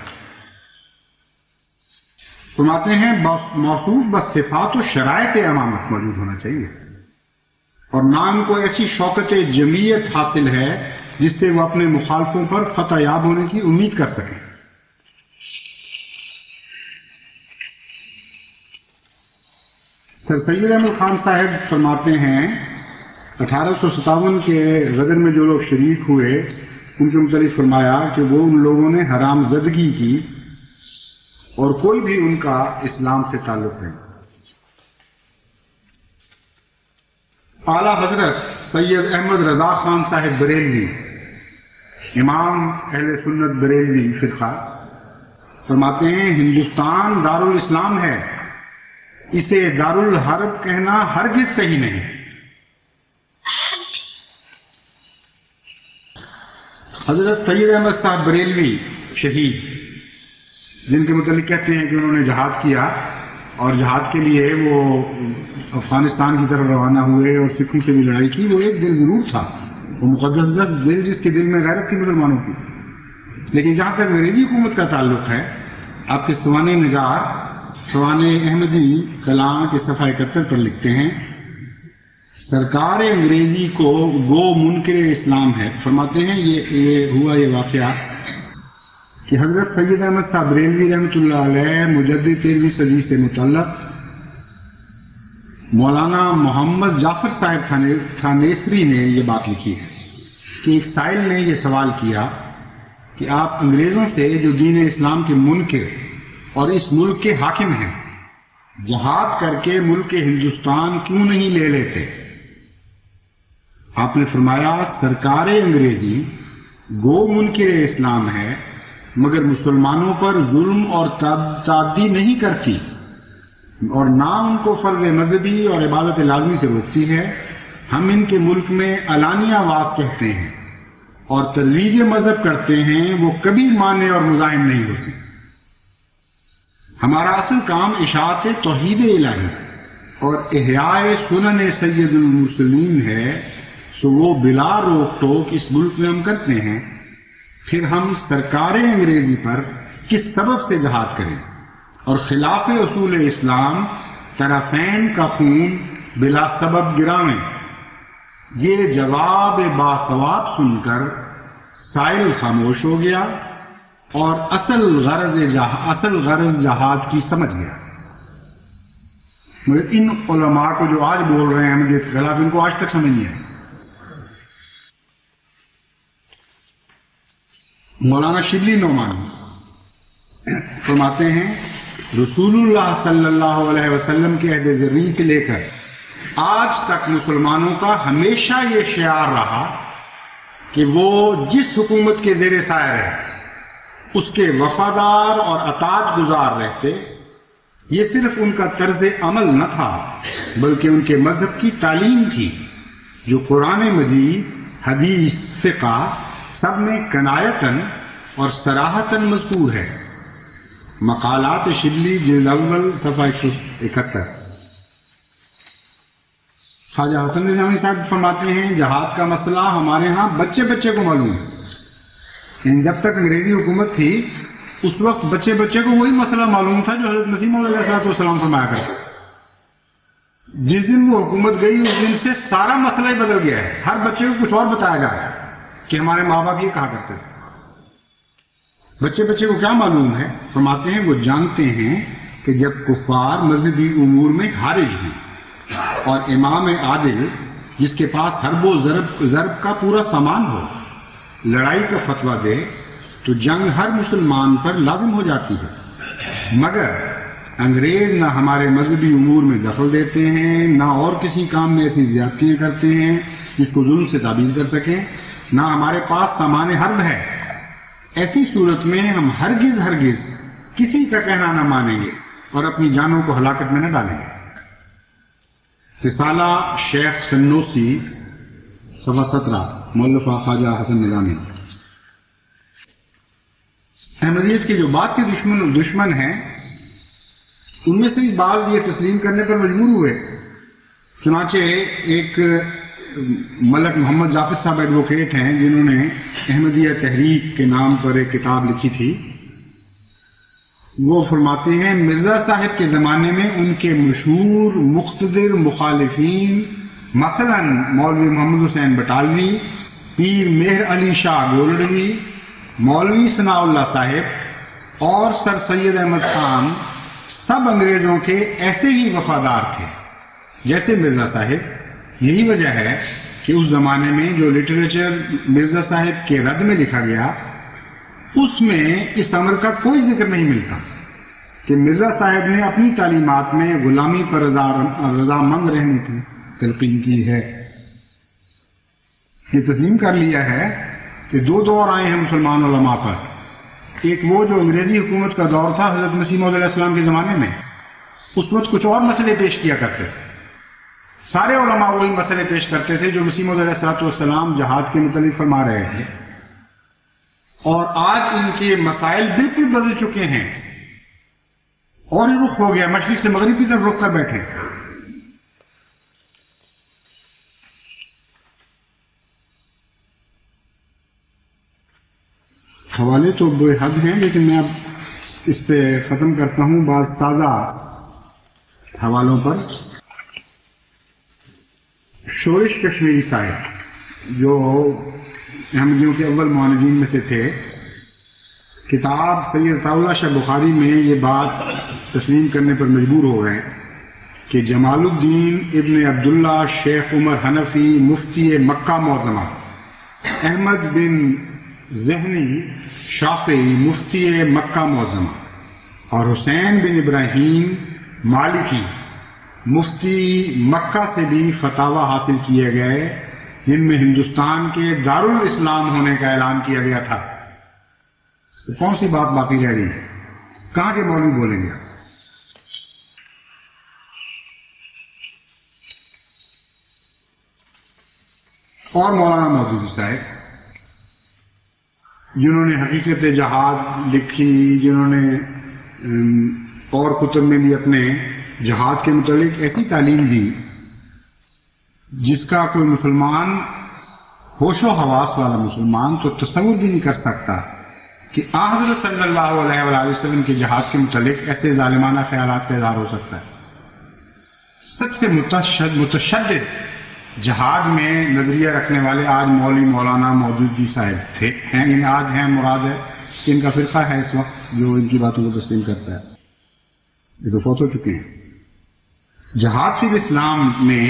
فرماتے ہیں موصوف بصفات و شرائط امامت موجود ہونا چاہیے، اور نہ ان کو ایسی شوکت جمعیت حاصل ہے جس سے وہ اپنے مخالفوں پر فتح یاب ہونے کی امید کر سکیں. سر سید احمد خان صاحب فرماتے ہیں 1857 کے غدر میں جو لوگ شریک ہوئے ان کے متعلق فرمایا کہ وہ ان لوگوں نے حرام زدگی کی اور کوئی بھی ان کا اسلام سے تعلق نہیں. اعلیٰ حضرت سید احمد رضا خان صاحب بریلوی، امام اہل سنت بریلوی فرقہ، فرماتے ہیں ہندوستان دارالاسلام ہے، اسے دارالحرب کہنا ہرگز صحیح نہیں. حضرت سید احمد صاحب بریلوی شہید، جن کے متعلق کہتے ہیں کہ انہوں نے جہاد کیا اور جہاد کے لیے وہ افغانستان کی طرف روانہ ہوئے اور سکھوں سے بھی لڑائی کی، وہ ایک دل ضرور تھا، وہ مقدس دل جس کے دل میں غیرت تھی مسلمانوں کی. لیکن جہاں تک انگریزی حکومت کا تعلق ہے، آپ کے سوانح نگار سوانح احمدی کلاں کے صفحہ 71 پر لکھتے ہیں سرکار انگریزی کو گو منکر اسلام ہے. فرماتے ہیں یہ ہوا یہ واقعہ کہ حضرت سید احمد صاحب بریلوی رحمۃ اللہ علیہ مجدد 13ویں صدی سے متعلق مولانا محمد جعفر صاحب تھانیسری نے یہ بات لکھی ہے کہ ایک سائل نے یہ سوال کیا کہ آپ انگریزوں سے جو دین اسلام کے منکر اور اس ملک کے حاکم ہیں، جہاد کر کے ملک ہندوستان کیوں نہیں لے لیتے؟ آپ نے فرمایا سرکار انگریزی گو منکر اسلام ہے مگر مسلمانوں پر ظلم اور تعدی نہیں کرتی، اور نہ ان کو فرض مذہبی اور عبادت لازمی سے روکتی ہے۔ ہم ان کے ملک میں علانیہ آواز کہتے ہیں اور ترویج مذہب کرتے ہیں، وہ کبھی مانع اور مزاحم نہیں ہوتے۔ ہمارا اصل کام اشاعت توحید الہی اور احیاء سنن سید المرسلین ہے، سو وہ بلا روک ٹوک اس ملک میں ہم کرتے ہیں۔ پھر ہم سرکار انگریزی پر کس سبب سے جہاد کریں اور خلاف اصول اسلام طرفین کا خون بلا سبب گراویں؟ یہ جواب باسواد سن کر سائل خاموش ہو گیا اور اصل غرض جہاد کی سمجھ گیا۔ مگر ان علماء کو جو آج بول رہے ہیں احمدیت کے خلاف، ان کو آج تک سمجھ نہیں ہے۔ مولانا شبلی نعمانی فرماتے ہیں رسول اللہ صلی اللہ علیہ وسلم کے عہد ذری سے لے کر آج تک مسلمانوں کا ہمیشہ یہ شعار رہا کہ وہ جس حکومت کے زیر سایہ رہے اس کے وفادار اور اطاعت گزار رہتے۔ یہ صرف ان کا طرز عمل نہ تھا بلکہ ان کے مذہب کی تعلیم تھی، جو قرآن مجید، حدیث، فقہ سب میں کنایتاً اور صراحتاً مذکور ہے۔ مقالات شبلی جلد اول صفحہ 171۔ خواجہ حسن نظامی صاحب فرماتے ہیں جہاد کا مسئلہ ہمارے ہاں بچے بچے کو معلوم ہے۔ جب تک انگریزی حکومت تھی اس وقت بچے بچے کو وہی مسئلہ معلوم تھا جو حضرت مسیح موعود علیہ السلام فرمایا کرتے۔ جس دن وہ حکومت گئی اس دن سے سارا مسئلہ ہی بدل گیا ہے۔ ہر بچے کو کچھ اور بتایا جا رہا ہے کہ ہمارے ماں باپ یہ کہا کرتے تھے۔ بچے بچے کو کیا معلوم ہے؟ فرماتے ہیں وہ جانتے ہیں کہ جب کفار مذہبی امور میں خارج ہیں اور امام عادل جس کے پاس حرب و ضرب کا پورا سامان ہو لڑائی کا فتویٰ دے تو جنگ ہر مسلمان پر لازم ہو جاتی ہے۔ مگر انگریز نہ ہمارے مذہبی امور میں دخل دیتے ہیں، نہ اور کسی کام میں ایسی زیادتیاں کرتے ہیں جس کو ظلم سے تعبیر کر سکیں، نہ ہمارے پاس سامان حرب ہے۔ ایسی صورت میں ہم ہرگز کسی کا کہنا نہ مانیں گے اور اپنی جانوں کو ہلاکت میں نہ ڈالیں گے۔ رسالہ شیخ سنوسی صفحہ 17 مؤلفہ خواجہ حسن نظامی۔ احمدیت کے جو بعد کے دشمن ہیں ان میں سے بھی بعض یہ تسلیم کرنے پر مجبور ہوئے۔ چنانچہ ایک ملک محمد ظافر صاحب ایڈوکیٹ ہیں جنہوں نے احمدیہ تحریک کے نام پر ایک کتاب لکھی تھی۔ وہ فرماتے ہیں مرزا صاحب کے زمانے میں ان کے مشہور مقتدر مخالفین مثلا مولوی محمد حسین بٹالوی، پیر مہر علی شاہ گولڈوی، مولوی ثناء اللہ صاحب اور سر سید احمد خان سب انگریزوں کے ایسے ہی وفادار تھے جیسے مرزا صاحب۔ یہی وجہ ہے کہ اس زمانے میں جو لٹریچر مرزا صاحب کے رد میں لکھا گیا اس میں اس امر کا کوئی ذکر نہیں ملتا کہ مرزا صاحب نے اپنی تعلیمات میں غلامی پر رضامند رہنے کی تلقین کی ہے۔ یہ تسلیم کر لیا ہے کہ دو دور آئے ہیں مسلمان علماء پر۔ ایک وہ جو انگریزی حکومت کا دور تھا حضرت مسیح موعود علیہ السلام کے زمانے میں، اس وقت کچھ اور مسئلے پیش کیا کرتے تھے۔ سارے علماء وہی مسئلے پیش کرتے تھے جو مسیح موعود علیہ السلام جہاد کے متعلق فرما رہے تھے، اور آج ان کے مسائل بالکل بدل چکے ہیں اور یہ رخ ہو گیا، مشرق سے مغرب کی طرف رخ کر بیٹھے۔ حوالے تو بے حد ہیں لیکن میں اب اس پہ ختم کرتا ہوں بعض تازہ حوالوں پر۔ شورش کشمیری صاحب جو احمدیوں کے اول معاندین میں سے تھے، کتاب سید طاولہ شاہ بخاری میں یہ بات تسلیم کرنے پر مجبور ہو گئے کہ جمال الدین ابن عبداللہ شیخ عمر حنفی مفتی مکہ معظمہ، احمد بن ذہنی شافعی مفتی مکہ معظمہ اور حسین بن ابراہیم مالکی مفتی مکہ سے بھی فتاوی حاصل کیے گئے جن میں ہندوستان کے دارالاسلام ہونے کا اعلان کیا گیا تھا۔ تو کون سی بات باقی رہ گئی ہے؟ کہاں کے مولوی بولیں گے؟ اور مولانا مودودی صاحب، جنہوں نے حقیقت جہاد لکھی، جنہوں نے اور کتب میں بھی اپنے جہاد کے متعلق ایسی تعلیم دی جس کا کوئی مسلمان، ہوش و حواس والا مسلمان تو تصور بھی نہیں کر سکتا کہ حضرت صلی اللہ علیہ وآلہ وسلم کے جہاد کے متعلق ایسے ظالمانہ خیالات کا اظہار ہو سکتا ہے۔ سب سے متشدد جہاد میں نظریہ رکھنے والے آج مولانا مودودی صاحب تھے، آج ہیں، مراد ہے کہ ان کا فرقہ ہے اس وقت جو ان کی باتوں کو تسلیم کرتا ہے، یہ تو فوت ہو چکے ہیں۔ جہاد فی الاسلام میں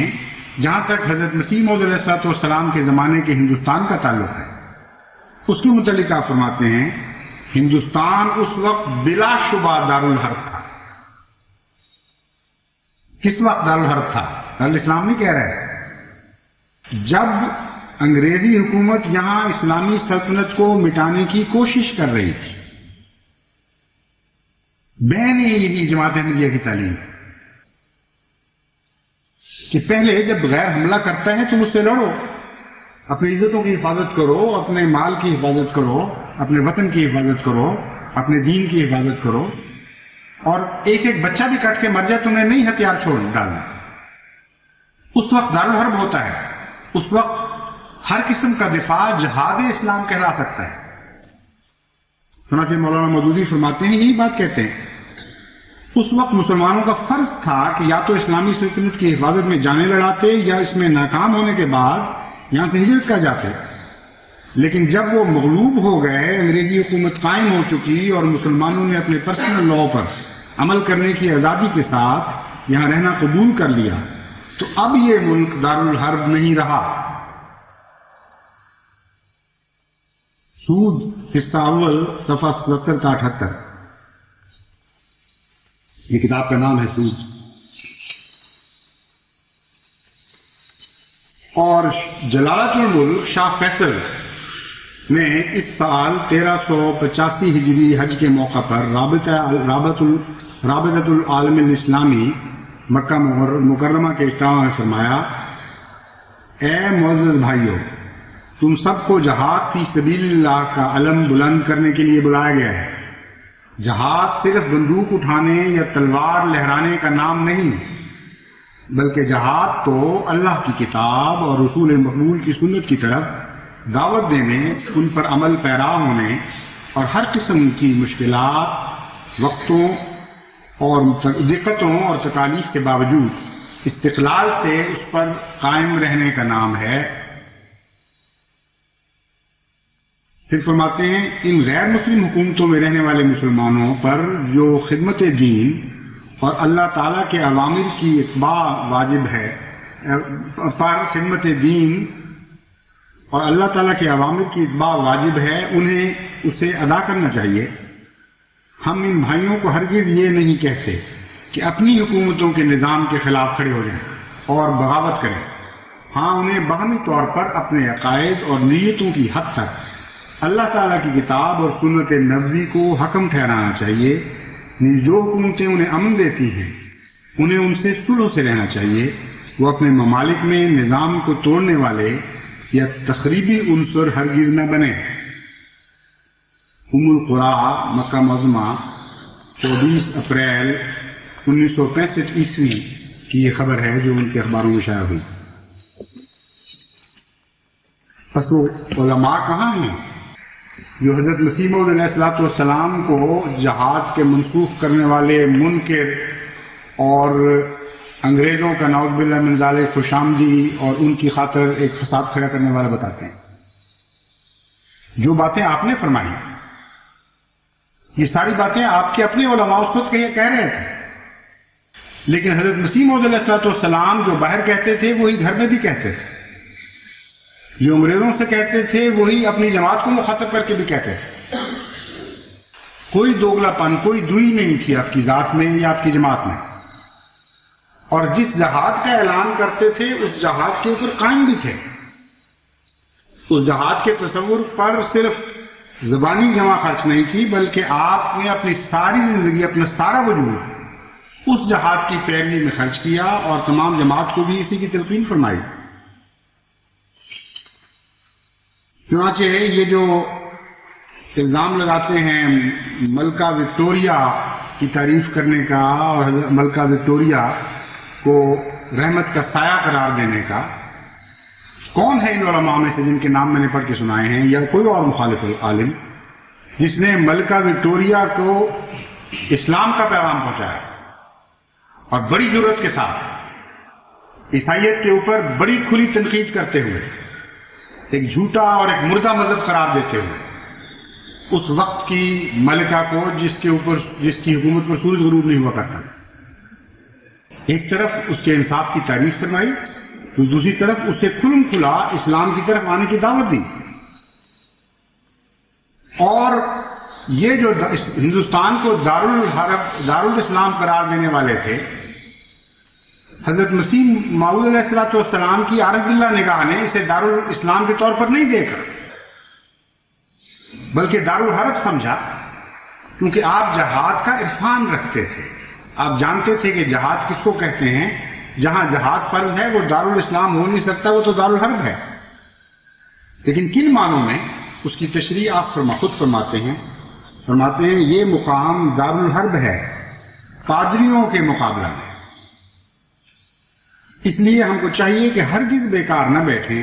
جہاں تک حضرت مسیح موعود علیہ السلام کے زمانے کے ہندوستان کا تعلق ہے، اس کے متعلق آپ فرماتے ہیں ہندوستان اس وقت بلا شبہ دارالحرب تھا۔ کس وقت دارالحرب تھا؟ دارالاسلام نہیں کہہ رہے، جب انگریزی حکومت یہاں اسلامی سلطنت کو مٹانے کی کوشش کر رہی تھی۔ بین یہی جماعت احمدیہ کی تعلیم کہ پہلے جب غیر حملہ کرتا ہے تم اس سے لڑو، اپنی عزتوں کی حفاظت کرو، اپنے مال کی حفاظت کرو، اپنے وطن کی حفاظت کرو، اپنے دین کی حفاظت کرو، اور ایک ایک بچہ بھی کٹ کے مر جائے تمہیں نہیں ہتھیار چھوڑ ڈالنا۔ اس وقت دارالحرب ہوتا ہے، اس وقت ہر قسم کا دفاع جہاد اسلام کہلا سکتا ہے۔ چنانچہ مولانا مودودی فرماتے ہیں، یہی بات کہتے ہیں، اس وقت مسلمانوں کا فرض تھا کہ یا تو اسلامی سلطنت کی حفاظت میں جانیں لڑاتے یا اس میں ناکام ہونے کے بعد یہاں سے ہجرت کر جاتے، لیکن جب وہ مغلوب ہو گئے، انگریزی حکومت قائم ہو چکی اور مسلمانوں نے اپنے پرسنل لا پر عمل کرنے کی آزادی کے ساتھ یہاں رہنا قبول کر لیا، تو اب یہ ملک دارالحرب نہیں رہا۔ سود حصہ اول صفحہ 77 تا 78، یہ کتاب کا نام ہے سود۔ اور جلالت الملک شاہ فیصل نے اس سال 1385 ہجری حج کے موقع پر رابطۃ العالم الاسلامی مکہ مکرمہ کے اجتماع میں فرمایا، اے معزز بھائیو، تم سب کو جہاد فی سبیل اللہ کا علم بلند کرنے کے لیے بلایا گیا ہے۔ جہاد صرف بندوق اٹھانے یا تلوار لہرانے کا نام نہیں، بلکہ جہاد تو اللہ کی کتاب اور رسول مقبول کی سنت کی طرف دعوت دینے، ان پر عمل پیرا ہونے اور ہر قسم کی مشکلات، وقتوں اور دقتوں اور تکالیف کے باوجود استقلال سے اس پر قائم رہنے کا نام ہے۔ پھر فرماتے ہیں، ان غیر مسلم حکومتوں میں رہنے والے مسلمانوں پر جو خدمت دین اور اللہ تعالیٰ کے اوامر کی اتباع واجب ہے، خدمت دین اور اللہ تعالیٰ کے اوامر کی اتباع واجب ہے، انہیں اسے ادا کرنا چاہیے۔ ہم ان بھائیوں کو ہرگز یہ نہیں کہتے کہ اپنی حکومتوں کے نظام کے خلاف کھڑے ہو جائیں اور بغاوت کریں۔ ہاں، انہیں باہمی طور پر اپنے عقائد اور نیتوں کی حد تک اللہ تعالیٰ کی کتاب اور سنت نبوی کو حکم ٹھہرانا چاہیے۔ جو حکومتیں انہیں امن دیتی ہیں انہیں ان سے صلح سے رہنا چاہیے۔ وہ اپنے ممالک میں نظام کو توڑنے والے یا تخریبی عنصر ہرگز نہ بنے۔ ام القرا مکہ معظمہ 24 اپریل 1965 عیسوی کی یہ خبر ہے جو ان کے اخباروں میں شائع ہوئی۔ پس وہ علماء کہاں ہیں جو حضرت مسیح موعود علیہ السلام کو جہاد کے منسوخ کرنے والے منکر اور انگریزوں کا نعوذ باللہ من ذالک خوش آمدی اور ان کی خاطر ایک فساد کھڑا کرنے والا بتاتے ہیں؟ جو باتیں آپ نے فرمائی، یہ ساری باتیں آپ کے اپنے علماء اس وقت کہہ رہے تھے، لیکن حضرت مسیح موعود علیہ السلام جو باہر کہتے تھے وہی گھر میں بھی کہتے تھے، جو انگریزوں سے کہتے تھے وہی اپنی جماعت کو مخاطب کر کے بھی کہتے تھے۔ کوئی دوگلا پن، کوئی دوئی نہیں تھی آپ کی ذات میں یا آپ کی جماعت میں، اور جس جہاد کا اعلان کرتے تھے اس جہاد کے اوپر قائم بھی تھے۔ اس جہاد کے تصور پر صرف زبانی جمع خرچ نہیں تھی، بلکہ آپ نے اپنی ساری زندگی، اپنا سارا وجود اس جہاد کی پیروی میں خرچ کیا اور تمام جماعت کو بھی اسی کی تلقین فرمائی۔ چنانچہ یہ جو الزام لگاتے ہیں ملکہ وکٹوریہ کی تعریف کرنے کا اور ملکہ وکٹوریہ کو رحمت کا سایہ قرار دینے کا، کون ہے ان علماء میں سے جن کے نام میں نے پڑھ کے سنائے ہیں یا کوئی اور مخالف عالم جس نے ملکہ وکٹوریہ کو اسلام کا پیغام پہنچایا اور بڑی جرأت کے ساتھ عیسائیت کے اوپر بڑی کھلی تنقید کرتے ہوئے ایک جھوٹا اور ایک مردہ مذہب قرار دیتے ہوئے اس وقت کی ملکہ کو جس کی حکومت پر سورج غروب نہیں ہوا کرتا تھا، ایک طرف اس کے انصاف کی تعریف فرمائی تو دوسری طرف اسے کھلم کھلا اسلام کی طرف آنے کی دعوت دی. اور یہ جو ہندوستان کو دارالاسلام قرار دینے والے تھے، حضرت مسیح موعود علیہ السلام کی عارف باللہ نگاہ نے اسے دارالاسلام کے طور پر نہیں دیکھا بلکہ دارالحرب سمجھا، کیونکہ آپ جہاد کا عرفان رکھتے تھے. آپ جانتے تھے کہ جہاد کس کو کہتے ہیں، جہاں جہاد فرض ہے وہ دارالاسلام ہو نہیں سکتا، وہ تو دارالحرب ہے. لیکن کن معنوں میں اس کی تشریح آپ خود فرماتے ہیں یہ مقام دارالحرب ہے پادریوں کے مقابلہ میں. اس لیے ہم کو چاہیے کہ ہرگز بیکار نہ بیٹھیں،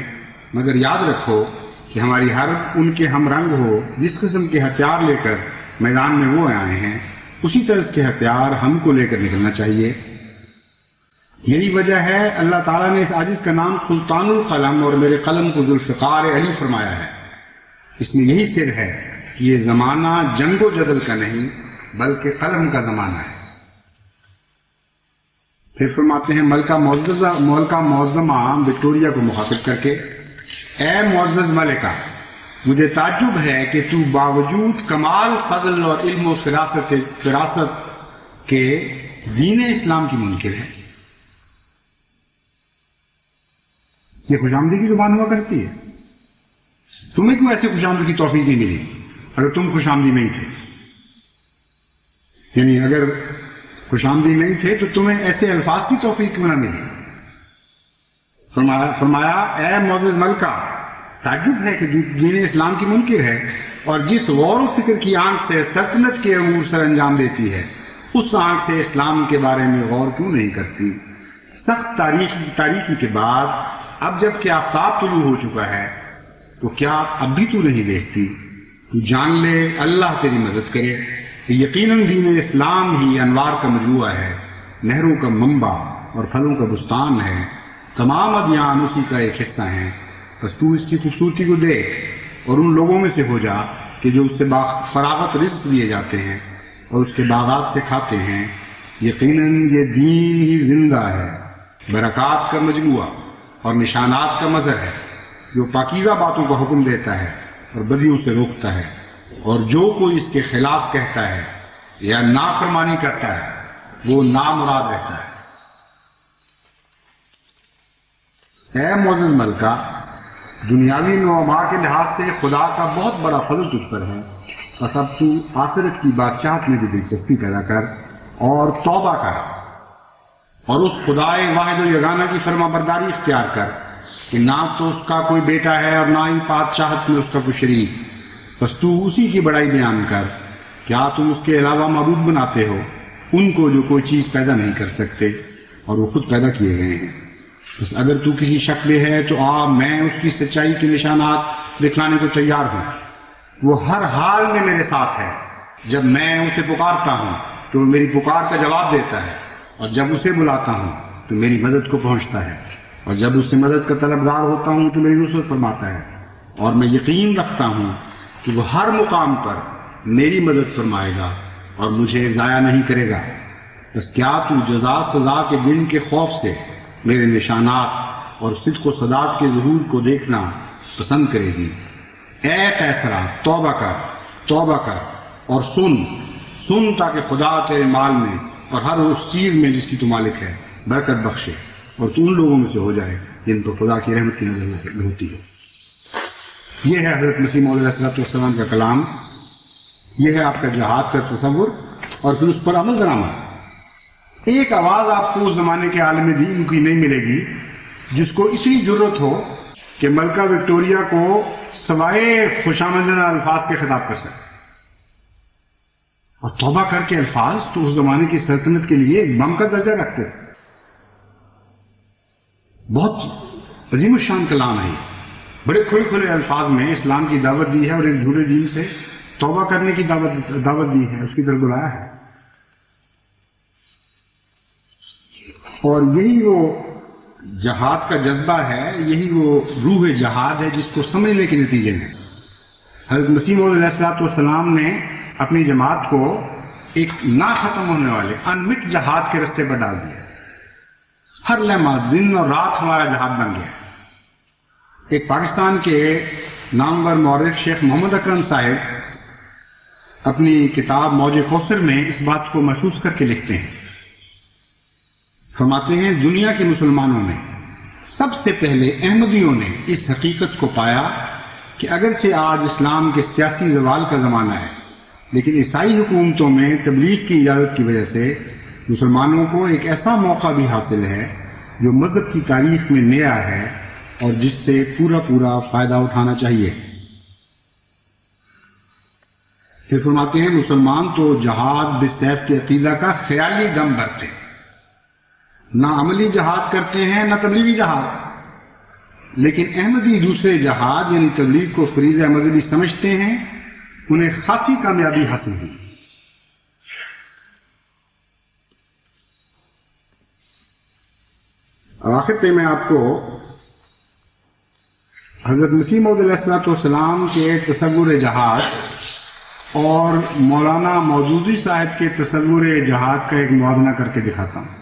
مگر یاد رکھو کہ ہماری حرب ان کے ہم رنگ ہو. جس قسم کے ہتھیار لے کر میدان میں وہ آئے ہیں اسی طرح کے ہتھیار ہم کو لے کر نکلنا چاہیے. یہی وجہ ہے اللہ تعالیٰ نے اس عاجز کا نام سلطان القلم اور میرے قلم کو ذوالفقار علی فرمایا ہے. اس میں یہی سر ہے کہ یہ زمانہ جنگ و جدل کا نہیں بلکہ قلم کا زمانہ ہے. پھر فرماتے ہیں ملکہ معظمہ وکٹوریہ کو مخاطب کر کے، اے معزز ملکہ، مجھے تعجب ہے کہ تو باوجود کمال فضل اور علم و فراست کے دین اسلام کی منکر ہے. یہ خوشامدی کی زبان ہوا کرتی ہے. تمہیں کیوں ایسی خوشامدی کی توفیق نہیں ملی اگر تم خوشامدی نہیں تھے؟ یعنی اگر خوشامدی نہیں تھے تو تمہیں ایسے الفاظ کی توفیق کیوں نہ ملی؟ فرمایا اے معزز ملکہ، تعجب ہے کہ دین اسلام کی منکر ہے اور جس غور و فکر کی آنکھ سے سلطنت کے امور سر انجام دیتی ہے اس آنکھ سے اسلام کے بارے میں غور کیوں نہیں کرتی؟ سخت تاریخی کے بعد اب جب کہ آفتاب طلوع ہو چکا ہے تو کیا اب بھی تو نہیں دیکھتی؟ تو جان لے اللہ تیری مدد کرے کہ یقیناً دین اسلام ہی انوار کا مجموعہ ہے، نہروں کا منبع اور پھلوں کا بستان ہے. تمام ادیان اسی کا ایک حصہ ہیں. بس تو اس کی خوبصورتی کو دیکھ اور ان لوگوں میں سے ہو جا کہ جو اس سے فراغت رزق دیے جاتے ہیں اور اس کے باغات سے کھاتے ہیں. یقیناً یہ دین ہی زندہ ہے، برکات کا مجموعہ اور نشانات کا مظہر ہے، جو پاکیزہ باتوں کا حکم دیتا ہے اور بدیوں سے روکتا ہے، اور جو کوئی اس کے خلاف کہتا ہے یا نافرمانی کرتا ہے وہ نامراد رہتا ہے. اے معزز ملکہ، دنیاوی نعما کے لحاظ سے خدا کا بہت بڑا فضل تجھ پر ہے، بس اب تو آخرت کی بادشاہت میں بھی دلچسپی پیدا کر اور توبہ کر اور اس خدائے واحد و یگانہ کی فرما برداری اختیار کر کہ نہ تو اس کا کوئی بیٹا ہے اور نہ ہی بادشاہت میں اس کا کوئی شریک. بس تو اسی کی بڑائی بیان کر. کیا تم اس کے علاوہ معبود بناتے ہو ان کو جو کوئی چیز پیدا نہیں کر سکتے اور وہ خود پیدا کیے گئے ہیں؟ بس اگر تو کسی شک میں ہے تو میں اس کی سچائی کے نشانات دکھلانے کو تیار ہوں. وہ ہر حال میں میرے ساتھ ہے. جب میں اسے پکارتا ہوں تو وہ میری پکار کا جواب دیتا ہے، اور جب اسے بلاتا ہوں تو میری مدد کو پہنچتا ہے، اور جب اس سے مدد کا طلبگار ہوتا ہوں تو میری نصرت فرماتا ہے. اور میں یقین رکھتا ہوں کہ وہ ہر مقام پر میری مدد فرمائے گا اور مجھے ضائع نہیں کرے گا. بس کیا تو جزا سزا کے دن کے خوف سے میرے نشانات اور صدق و صداقت کے ظہور کو دیکھنا پسند کرے گی؟ اے قیصرہ، توبہ کر اور سن تاکہ خدا تیرے مال میں اور ہر اس چیز میں جس کی تو مالک ہے برکت بخشے اور تو ان لوگوں میں سے ہو جائے جن پر خدا کی رحمت کی نظر ہوتی ہے. یہ ہے حضرت مسیح موعود علیہ السلام کا کلام. یہ ہے آپ کا جہاد کا تصور اور پھر اس پر عمل درآمد. ایک آواز آپ کو اس زمانے کے عالم دین کی نہیں ملے گی جس کو اتنی ضرورت ہو کہ ملکہ وکٹوریہ کو سوائے خوشامدانہ الفاظ کے خطاب کر سکے. اور توبہ کر کے الفاظ تو اس زمانے کی سلطنت کے لیے ایک بم کا درجہ رکھتے تھے. بہت عظیم الشان کلام ہے. بڑے کھلے کھلے الفاظ میں اسلام کی دعوت دی ہے اور ایک جھوٹے دین سے توبہ کرنے کی دعوت دی ہے، اس کی طرف بلایا ہے. اور یہی وہ جہاد کا جذبہ ہے، یہی وہ روح جہاد ہے جس کو سمجھنے کے نتیجے میں حضرت مسیح موعود علیہ السلام نے اپنی جماعت کو ایک نہ ختم ہونے والے انمٹ جہاد کے رستے پر ڈال دیا. ہر لمحہ دن اور رات ہمارا جہاد بن گیا. ایک پاکستان کے نامور مورخ شیخ محمد اکرم صاحب اپنی کتاب موج کوثر میں اس بات کو محسوس کر کے لکھتے ہیں. فرماتے ہیں دنیا کے مسلمانوں نے سب سے پہلے احمدیوں نے اس حقیقت کو پایا کہ اگرچہ آج اسلام کے سیاسی زوال کا زمانہ ہے، لیکن عیسائی حکومتوں میں تبلیغ کی اجازت کی وجہ سے مسلمانوں کو ایک ایسا موقع بھی حاصل ہے جو مذہب کی تاریخ میں نیا ہے اور جس سے پورا فائدہ اٹھانا چاہیے. پھر فرماتے ہیں مسلمان تو جہاد بالسیف کے عقیدہ کا خیالی دم بھرتے، نہ عملی جہاد کرتے ہیں نہ تبلیغی جہاد. لیکن احمدی دوسرے جہاد یعنی تبلیغ کو فریضہ مذہبی سمجھتے ہیں، انہیں خاصی کامیابی حاصل ہوئی. آخر پہ میں آپ کو حضرت مسیح موعود علیہ السلام کے تصور جہاد اور مولانا مودودی صاحب کے تصور جہاد کا ایک موازنہ کر کے دکھاتا ہوں.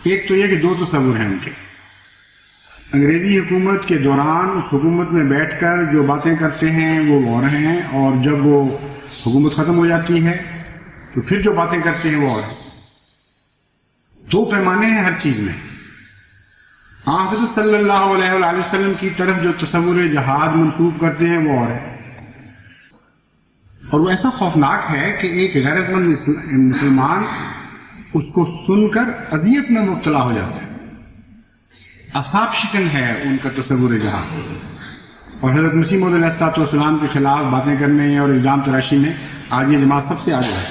ایک تو یہ کہ دو تصور ہیں ان کے. انگریزی حکومت کے دوران اس حکومت میں بیٹھ کر جو باتیں کرتے ہیں وہ اور ہیں، اور جب وہ حکومت ختم ہو جاتی ہے تو پھر جو باتیں کرتے ہیں وہ اور ہیں. دو پیمانے ہیں ہر چیز میں. حضرت صلی اللہ علیہ وآلہ وسلم کی طرف جو تصور جہاد منسوب کرتے ہیں وہ اور ہے، اور وہ ایسا خوفناک ہے کہ ایک غیرت مند مسلمان اس کو سن کر اذیت میں مبتلا ہو جاتا ہے. اصحاب شکن ہے ان کا تصور جہاد. اور حضرت مسیح موعود علیہ السلام کے خلاف باتیں کرنے اور الزام تراشی میں آج یہ جماعت سب سے آگے ہے.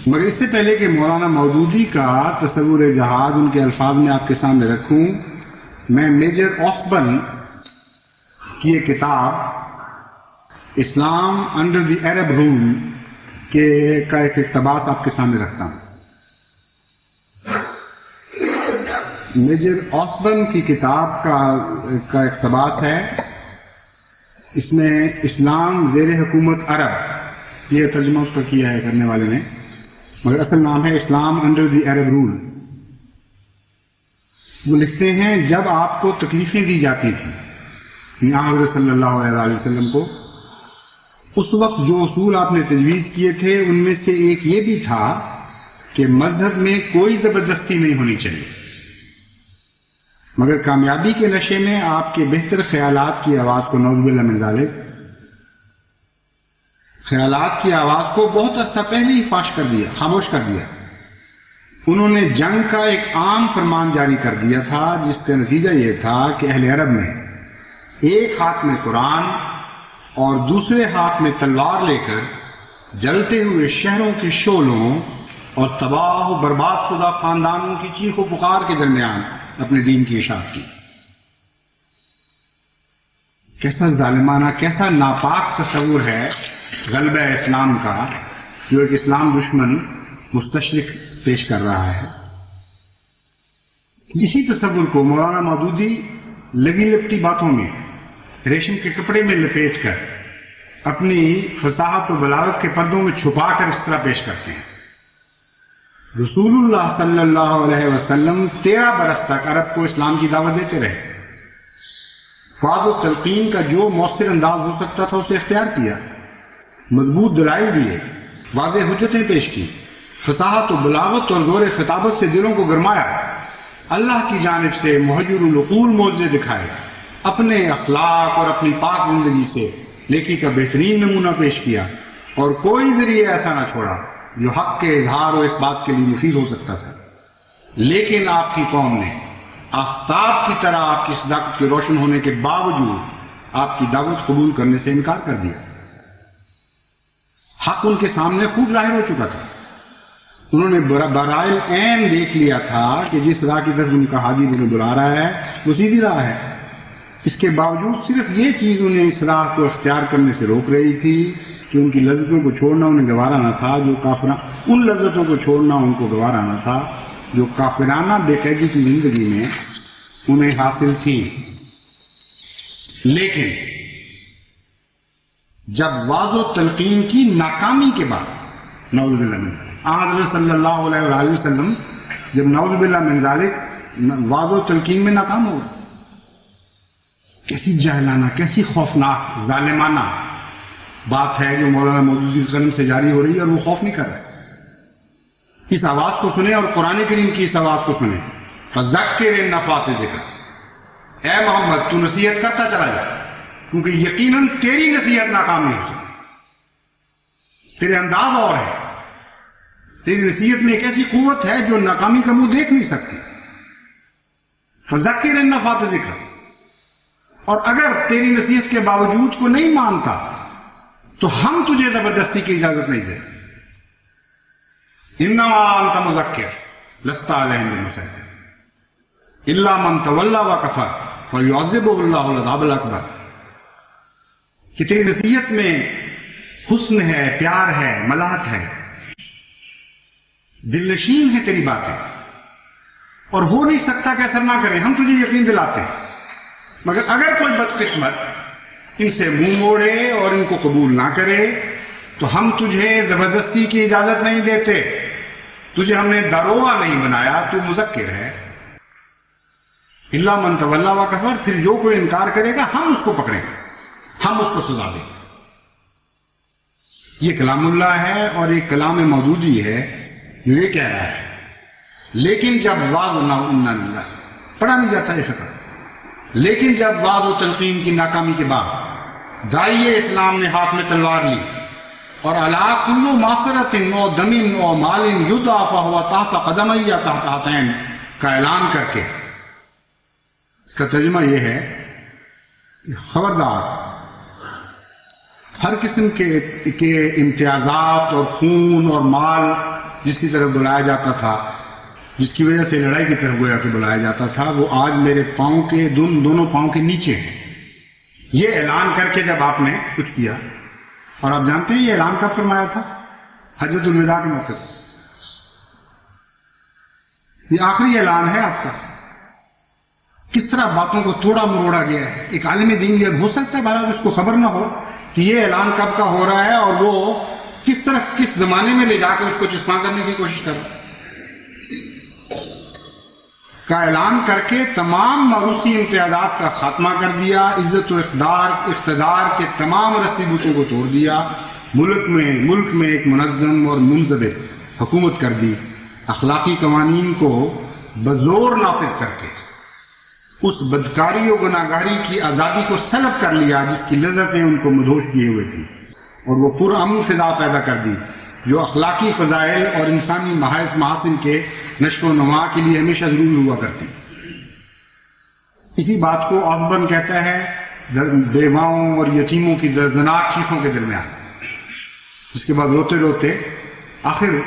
مگر اس سے پہلے کہ مولانا مودودی کا تصور جہاد ان کے الفاظ میں آپ کے سامنے رکھوں، میں میجر آفبن کی یہ کتاب اسلام انڈر دی عرب رول کا ایک اقتباس آپ کے سامنے رکھتا ہوں. میجر آفبن کی کتاب کا اقتباس ہے. اس میں اسلام زیر حکومت عرب، یہ ترجمہ اس کا کیا ہے کرنے والے نے، مگر اصل نام ہے اسلام انڈر دی عرب رول. وہ لکھتے ہیں جب آپ کو تکلیفیں دی جاتی تھیں یہاں حضرت صلی اللہ علیہ وسلم کو، اس وقت جو اصول آپ نے تجویز کیے تھے ان میں سے ایک یہ بھی تھا کہ مذہب میں کوئی زبردستی نہیں ہونی چاہیے. مگر کامیابی کے نشے میں آپ کے بہتر خیالات کی آواز کو نعوذ باللہ من ذالک، خیالات کی آواز کو بہت عرصہ پہلے ہی فاش کر دیا، خاموش کر دیا. انہوں نے جنگ کا ایک عام فرمان جاری کر دیا تھا جس کا نتیجہ یہ تھا کہ اہل عرب نے ایک ہاتھ میں قرآن اور دوسرے ہاتھ میں تلوار لے کر جلتے ہوئے شہروں کے شعلوں اور تباہ و برباد شدہ خاندانوں کی چیخ و پکار کے درمیان اپنے دین کی اشاعت کی. کیسا ظالمانہ، کیسا ناپاک تصور ہے غلبہ اسلام کا جو ایک اسلام دشمن مستشرق پیش کر رہا ہے. اسی تصور کو مولانا مودودی لگی لپٹی باتوں میں ریشم کے کپڑے میں لپیٹ کر اپنی فصاحت و بلاغت کے پردوں میں چھپا کر اس طرح پیش کرتے ہیں. رسول اللہ صلی اللہ علیہ وسلم 13 برس تک عرب کو اسلام کی دعوت دیتے رہے. فاض و تلقین کا جو مؤثر انداز ہو سکتا تھا اسے اختیار کیا، مضبوط دلائل دیے، واضح حجتیں پیش کی، فصاحت و بلاغت اور زور خطابت سے دلوں کو گرمایا، اللہ کی جانب سے محجر العقول معجزے دکھائے، اپنے اخلاق اور اپنی پاک زندگی سے نیکی کا بہترین نمونہ پیش کیا، اور کوئی ذریعہ ایسا نہ چھوڑا جو حق کے اظہار و اس بات کے لیے مفید ہو سکتا تھا. لیکن آپ کی قوم نے آفتاب کی طرح آپ کی صداقت کے روشن ہونے کے باوجود آپ کی دعوت قبول کرنے سے انکار کر دیا۔ حق ان کے سامنے خوب ظاہر ہو چکا تھا، انہوں نے برائے عین دیکھ لیا تھا کہ جس راہ کی طرف ان کا ہادی انہیں بلا رہا ہے وہ سیدھی راہ ہے۔ اس کے باوجود صرف یہ چیز انہیں اس راہ کو اختیار کرنے سے روک رہی تھی کہ ان کی لذتوں کو چھوڑنا انہیں گوارا نہ تھا، ان لذتوں کو چھوڑنا ان کو گوارا نہ تھا جو کافرانہ بے قیدی کی زندگی میں انہیں حاصل تھی۔ لیکن جب واضح و تلقین کی ناکامی کے بعد نعوذ باللہ من ذالک، حضرت صلی اللہ علیہ وآلہ وسلم جب نعوذ باللہ من ذالک واضح و تلقین میں ناکام ہو گئے، کیسی جاہلانہ، کیسی خوفناک ظالمانہ بات ہے جو مولانا مودودی کے قلم سے جاری ہو رہی ہے، اور وہ خوف نہیں کر رہے۔ اس آواز کو سنیں اور قرآن کریم کی اس آواز کو سنیں، فذکر ان نفعت ذکر، اے محمد تو نصیحت کرتا چلا جا، کیونکہ یقیناً تیری نصیحت ناکام نہیں ہو سکتی، تیرے انداز اور ہے، تیری نصیحت میں ایک ایسی قوت ہے جو ناکامی کا منہ دیکھ نہیں سکتی۔ فذکر ان نفعت ذکر، اور اگر تیری نصیحت کے باوجود کو نہیں مانتا تو ہم تجھے زبردستی کی اجازت نہیں دیتے۔ انما انت مذکر لست علیہم بمسیطر الا من تولی وکفر فیعذبہ اللہ العذاب الاکبر، کہ تیری نصیحت میں حسن ہے، پیار ہے، ملاحت ہے، دل نشین ہے تیری باتیں، اور ہو نہیں سکتا کہ اثر نہ کرے، ہم تجھے یقین دلاتے ہیں، مگر اگر کوئی بدقسمت ان سے منہ موڑے اور ان کو قبول نہ کرے تو ہم تجھے زبردستی کی اجازت نہیں دیتے، تجھے ہم نے داروغہ نہیں بنایا، تو مذکر ہے۔ الا من تولی وکفر، پھر جو کوئی انکار کرے گا ہم اس کو پکڑیں گے، ہم اس کو سزا دیں گے۔ یہ کلام اللہ ہے اور یہ کلام مودودی ہے جو یہ کہہ رہا ہے۔ لیکن جب پڑھا نہیں جاتا یہ خطر، لیکن جب وعظ و تلقین کی ناکامی کے بعد داعیے اسلام نے ہاتھ میں تلوار لی اور علی کل معصرۃ و دم و مال یدعى فهو تحت قدمی یا تحت ہاتین کا اعلان کر کے، اس کا ترجمہ یہ ہے کہ خبردار، ہر قسم کے امتیازات اور خون اور مال جس کی طرف بلایا جاتا تھا، جس کی وجہ سے لڑائی کی طرف گویا کہ بلایا جاتا تھا، وہ آج میرے پاؤں کے دونوں پاؤں کے نیچے ہیں۔ یہ اعلان کر کے جب آپ نے کچھ کیا، اور آپ جانتے ہیں یہ اعلان کب فرمایا تھا؟ حجۃ الوداع کے موقع پر۔ یہ آخری اعلان ہے آپ کا۔ کس طرح باتوں کو توڑا مروڑا گیا ہے۔ ایک عالم دین یہ ہو سکتا ہے بہرحال اس کو خبر نہ ہو کہ یہ اعلان کب کا ہو رہا ہے، اور وہ کس طرح کس زمانے میں لے جا کے اس کو چسپاں کرنے کی کوشش کر رہا ہے۔ کا اعلان کر کے تمام موروثی امتیازات کا خاتمہ کر دیا، عزت و اقتدار کے تمام رسی بوتوں کو توڑ دیا، ملک میں ایک منظم اور منضبط حکومت کر دی، اخلاقی قوانین کو بزور نافذ کر کے اس بدکاری و گناہگاری کی آزادی کو سلب کر لیا جس کی لذتیں ان کو مدہوش کیے ہوئے تھی، اور وہ پرامن فضا پیدا کر دی جو اخلاقی فضائل اور انسانی محاسن کے نشو و نما کے لیے ہمیشہ ضرور ہوا کرتی۔ اسی بات کو آسبن کہتا ہے بیواؤں اور یتیموں کی دردناک چیخوں کے درمیان، اس کے بعد روتے روتے آخر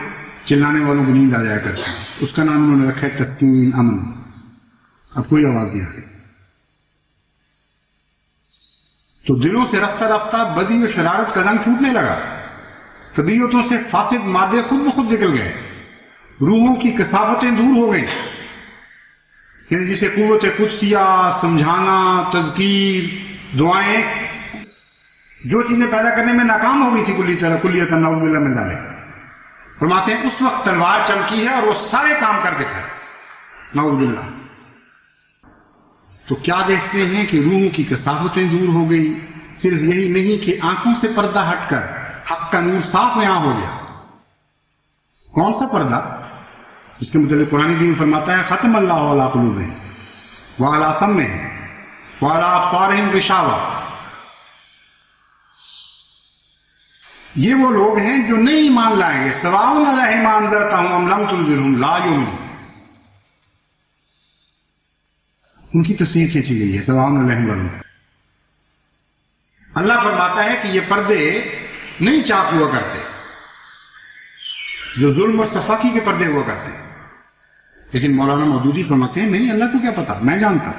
چلانے والوں کو نیند آ جایا کرتی ہے۔ اس کا نام انہوں نے رکھا ہے تسکین، امن۔ اب کوئی آواز نہیں آ رہی تو دلوں سے رفتہ رفتہ بدی و شرارت کا رنگ چھوٹنے لگا، طبیعتوں سے فاسد مادے خود بخود نکل گئے، روحوں کی کثافتیں دور ہو گئیں، یعنی جسے قوت قدسیہ، سمجھانا، تذکیر، دعائیں، جو چیزیں پیدا کرنے میں ناکام ہو گئی تھی کلیۃ نعوذ باللہ من ذالک، فرماتے ہیں اس وقت تلوار چمکی ہے اور وہ سارے کام کر دکھائے، نعوذ باللہ۔ تو کیا دیکھتے ہیں کہ روحوں کی کثافتیں دور ہو گئی، صرف یہی نہیں کہ آنکھوں سے پردہ ہٹ کر حق کا نور صاف یہاں ہو گیا۔ کون سا پردہ؟ اس کے متعلق قرآن کریم فرماتا ہے ختم اللہ علی قلوبہم وعلی سمعہم وعلی ابصارہم غشاوہ۔ یہ وہ لوگ ہیں جو نہیں ایمان لائیں گے، سواء علیہم انذرتہم ام لم تنذرہم لا یؤمنون۔ ان کی تصویر کھینچی گئی ہے سواء علیہم ولم۔ اللہ فرماتا ہے کہ یہ پردے نہیں چاک ہوا کرتے جو ظلم اور صفاقی کے پردے ہوا کرتے، لیکن مولانا مودودی فرماتے ہیں نہیں، اللہ کو کیا پتا، میں جانتا۔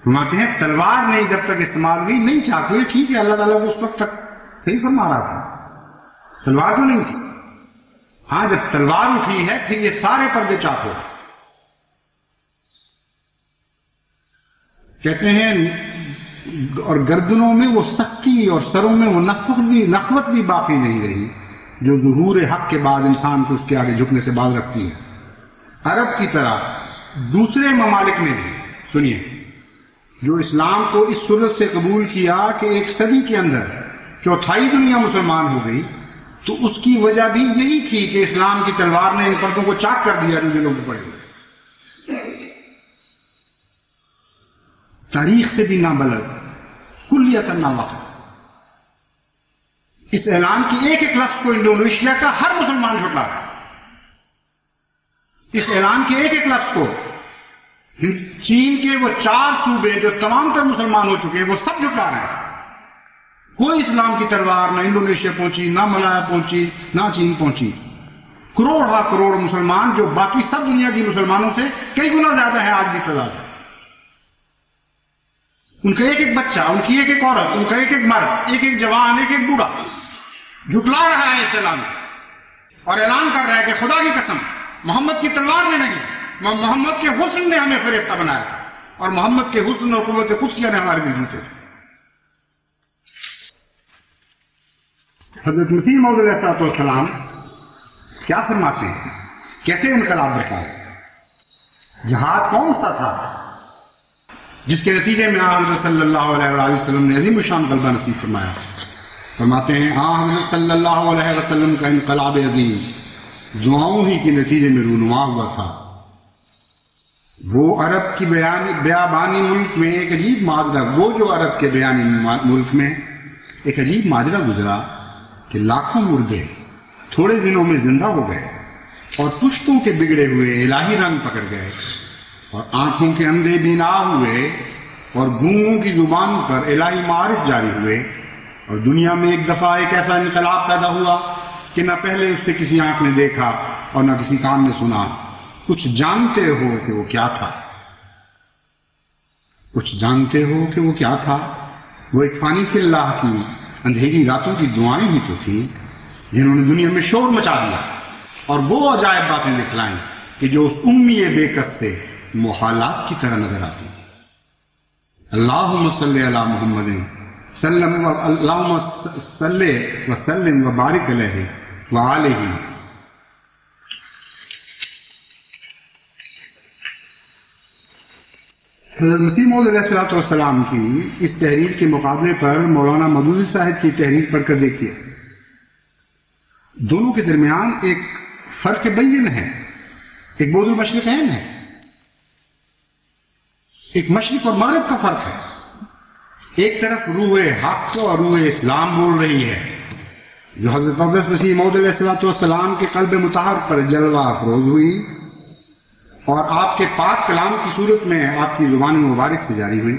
فرماتے ہیں تلوار نہیں جب تک استعمال ہوئی نہیں چاک ہوئی، ٹھیک ہے اللہ تعالیٰ کو اس وقت تک صحیح فرما رہا تھا، تلوار تو نہیں تھی، ہاں جب تلوار اٹھی ہے پھر یہ سارے پردے چاک ہو گئے۔ کہتے ہیں اور گردنوں میں وہ سختی اور سروں میں وہ نخوت بھی باقی نہیں رہی جو ظہور حق کے بعد انسان کو اس کے آگے جھکنے سے باز رکھتی ہے۔ عرب کی طرح دوسرے ممالک نے بھی، سنیے، جو اسلام کو اس صورت سے قبول کیا کہ ایک صدی کے اندر چوتھائی دنیا مسلمان ہو گئی، تو اس کی وجہ بھی یہی تھی کہ اسلام کی تلوار نے ان پردوں کو چاک کر دیا جو دلوں کو پڑے ہوئے۔ تاریخ سے بھی نابلد، کلیتاً ناواقف۔ اس اعلان کی ایک ایک لفظ کو انڈونیشیا کا ہر مسلمان جھٹلا رہا ہے، اس اعلان کے ایک ایک لفظ کو چین کے وہ 4 صوبے جو تمام تر مسلمان ہو چکے ہیں وہ سب جھٹلا رہے ہیں۔ کوئی اسلام کی تلوار نہ انڈونیشیا پہنچی، نہ ملایا پہنچی، نہ چین پہنچی۔ کروڑ کروڑ مسلمان جو باقی سب دنیا کی مسلمانوں سے کئی گنا زیادہ ہیں آج بھی تعداد ہے، ان کا ایک ایک بچہ، ان کی ایک ایک عورت، ان کا ایک ایک مرد، ایک ایک جوان، ایک ایک بوڑھا جھٹلا رہا ہے اس اعلان اور اعلان کر رہا ہے کہ خدا کی قسم محمد کی تلوار نے نہیں، محمد کے حسن نے ہمیں فریفتہ بنایا تھا، اور محمد کے حسن اور قوت قدسیہ نے ہمارے دل جیتے تھے۔ حضرت مسیح موعود علیہ السلام کیا فرماتے ہیں، کیسے انقلاب برپا ہے؟ جہاد کون سا تھا جس کے نتیجے میں حضرت صلی اللہ علیہ وسلم نے عظیم الشان غلبہ نصیب فرمایا؟ فرماتے ہیں حضرت صلی اللہ علیہ وسلم کا انقلاب عظیم دعاؤں ہی کے نتیجے میں رونما ہوا تھا۔ وہ عرب کی بیابانی ملک میں ایک عجیب ماجرا، وہ جو عرب کے بیابانی ملک میں ایک عجیب ماجرا گزرا کہ لاکھوں مردے تھوڑے دنوں میں زندہ ہو گئے اور پشتوں کے بگڑے ہوئے الہی رنگ پکڑ گئے اور آنکھوں کے اندھے بینا ہوئے اور گونگوں کی زبان پر الہی معارف جاری ہوئے، اور دنیا میں ایک دفعہ ایک ایسا انقلاب پیدا ہوا کہ نہ پہلے اس سے کسی آنکھ نے دیکھا اور نہ کسی کان نے سنا۔ کچھ جانتے ہو کہ وہ کیا تھا؟ کچھ جانتے ہو کہ وہ کیا تھا؟ وہ ایک فانی فی اللہ کی اندھیری راتوں کی دعائیں ہی تو تھی جنہوں نے دنیا میں شور مچا دیا اور وہ عجائب باتیں دکھلائیں کہ جو اس امی بے کس سے محالات کی طرح نظر آتی تھی۔ اللہم صلی علی محمد اللہم صلی وسلم وبارک علیہ وآلہ۔ حضرت مسیح موعود علیہ السلام کی اس تحریر کے مقابلے پر مولانا مودودی صاحب کی تحریر پڑھ کر دیکھیے، دونوں کے درمیان ایک فرق بین ہے، ایک بعد المشرقین ہے، ایک مشرق اور مغرب کا فرق ہے۔ ایک طرف روح حق اور روح اسلام بول رہی ہے جو حضرت اقدس مسیح موعود علیہ السلام کے قلب مطہر پر جلوہ افروز ہوئی اور آپ کے پاک کلام کی صورت میں آپ کی زبان مبارک سے جاری ہوئی۔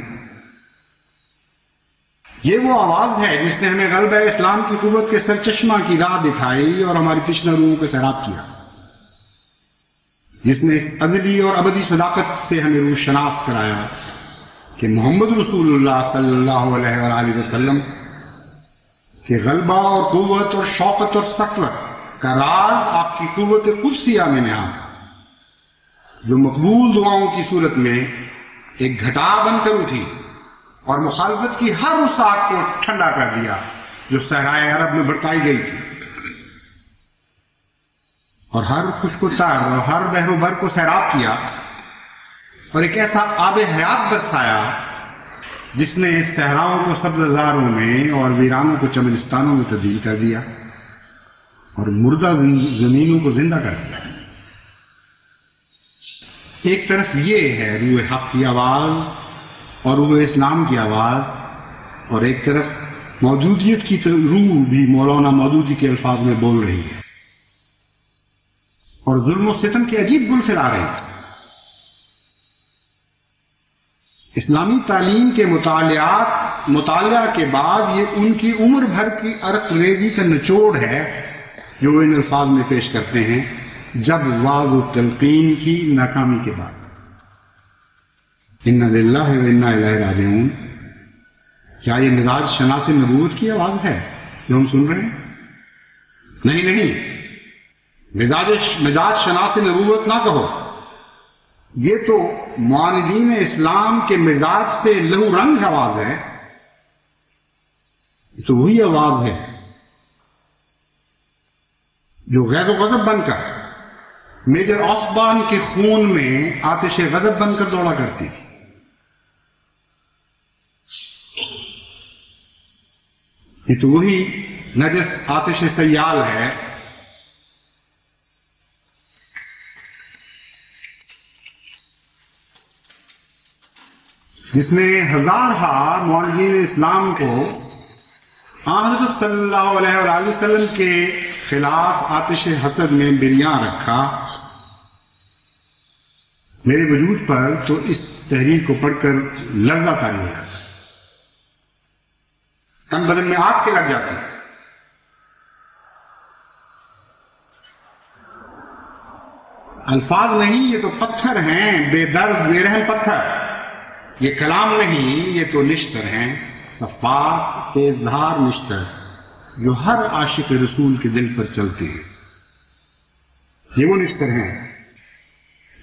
یہ وہ آواز ہے جس نے ہمیں غلبہ اسلام کی قوت کے سرچشمہ کی راہ دکھائی اور ہماری تشنہ روحوں کو سیراب کیا، جس نے اس ازلی اور ابدی صداقت سے ہمیں روح شناس کرایا کہ محمد رسول اللہ صلی اللہ علیہ وآلہ وسلم کے غلبہ اور قوت اور شوقت اور سکوت کا راز آپ کی قوت قدسیہ میں نہاد تھا، جو مقبول دعاؤں کی صورت میں ایک گھٹا بن کر اٹھی اور مخالفت کی ہر اس آگ کو ٹھنڈا کر دیا جو صحرائے عرب میں بھڑکائی گئی تھی، اور ہر خشک و تر اور ہر بحر و بر کو سیراب کیا اور ایک ایسا آب حیات برسایا جس نے صحراؤں کو سبززاروں میں اور ویرانوں کو چمنستانوں میں تبدیل کر دیا اور مردہ زمینوں کو زندہ کر دیا۔ ایک طرف یہ ہے روح حق کی آواز اور روح اسلام کی آواز، اور ایک طرف موجودیت کی روح بھی مولانا مودودی کے الفاظ میں بول رہی ہے اور ظلم و ستم کے عجیب گل کھلا رہی ہے۔ اسلامی تعلیم کے مطالعہ کے بعد یہ ان کی عمر بھر کی عرق ریزی کا نچوڑ ہے جو وہ ان الفاظ میں پیش کرتے ہیں جب وعظ و تلقین کی ناکامی کے بعد. انا للہ و انا الیہ راجعون. کیا یہ مزاج شناس نبوت کی آواز ہے جو ہم سن رہے ہیں؟ نہیں، مزاج شناس نبوت نہ کہو. یہ تو معاندین اسلام کے مزاج سے لہو رنگ آواز ہے. تو وہی آواز ہے جو غیظ و غضب بن کر میجر عثمان کے خون میں آتش غضب بن کر دوڑا کرتی تھی. یہ تو وہی نجس آتش سیال ہے جس نے ہزارہا معاندین اسلام کو حضرت صلی اللہ علیہ وآلہ وسلم کے خلاف آتش حسد میں بریاں رکھا. میرے وجود پر تو اس تحریر کو پڑھ کر لرزہ طاری ہو جاتا، تن بدن میں آگ سے لگ جاتی. الفاظ نہیں، یہ تو پتھر ہیں، بے درد بے رحم پتھر. یہ کلام نہیں، یہ تو نشتر ہیں، صفات تیز دھار نشتر جو ہر عاشق رسول کے دل پر چلتے ہیں. یہ وہ نشتر ہیں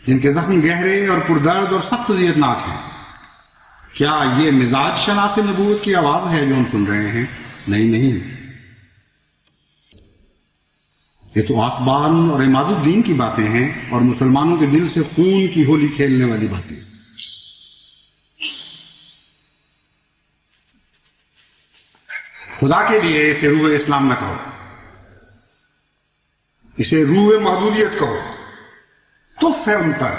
جن کے زخم گہرے اور پردرد اور سخت اذیتناک ہیں. کیا یہ مزاج شناس نبوت کی آواز ہے جو ہم سن رہے ہیں؟ نہیں. یہ تو آسمان اور عماد الدین کی باتیں ہیں اور مسلمانوں کے دل سے خون کی ہولی کھیلنے والی باتیں. خدا کے لیے اسے روح اسلام نہ کہو، اسے روح محدودیت کہو. تف ہے ان پر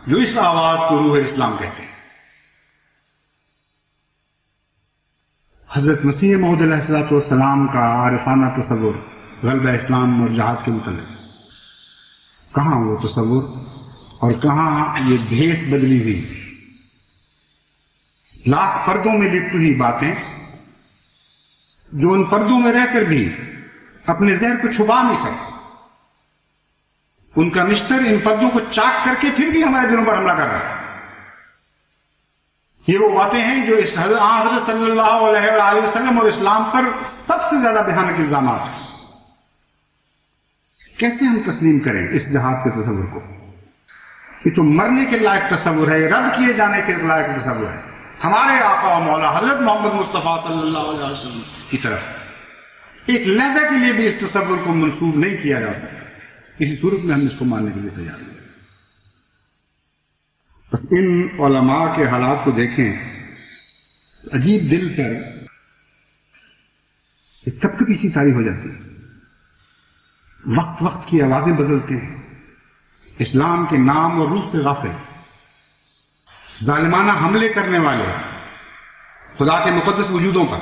جو اس آواز کو روح اسلام کہتے ہیں. حضرت مسیح موعود علیہ الصلوۃ والسلام کا عارفانہ تصور غلبہ اسلام اور جہاد کے متعلق، کہاں وہ تصور اور کہاں یہ بھیس بدلی ہوئی لاکھ پردوں میں لپٹی ہوئی باتیں جو ان پردوں میں رہ کر بھی اپنے ذہن کو چھپا نہیں سکتے. ان کا نشتر ان پردوں کو چاک کر کے پھر بھی ہمارے دلوں پر حملہ کر رہا ہے. یہ وہ باتیں ہیں جو اس حضرت صلی اللہ علیہ وآلہ وسلم اور اسلام پر سب سے زیادہ بھیانک الزامات ہیں. کیسے ہم تسلیم کریں اس جہاد کے تصور کو؟ یہ تو مرنے کے لائق تصور ہے، رد کیے جانے کے لائق تصور ہے. ہمارے آقا و مولا حضرت محمد مصطفیٰ صلی اللہ علیہ وسلم کی طرف ایک لہجہ کے لیے بھی اس تصور کو منسوب نہیں کیا جا سکتا. کسی صورت میں ہم اس کو ماننے کے لیے تیار نہیں. بس ان علماء کے حالات کو دیکھیں، عجیب دل پر ایک کپ کپی سی طاری ہو جاتی ہے. وقت کی آوازیں بدلتے ہیں. اسلام کے نام اور روح سے غافل، ظالمانہ حملے کرنے والے خدا کے مقدس وجودوں پر،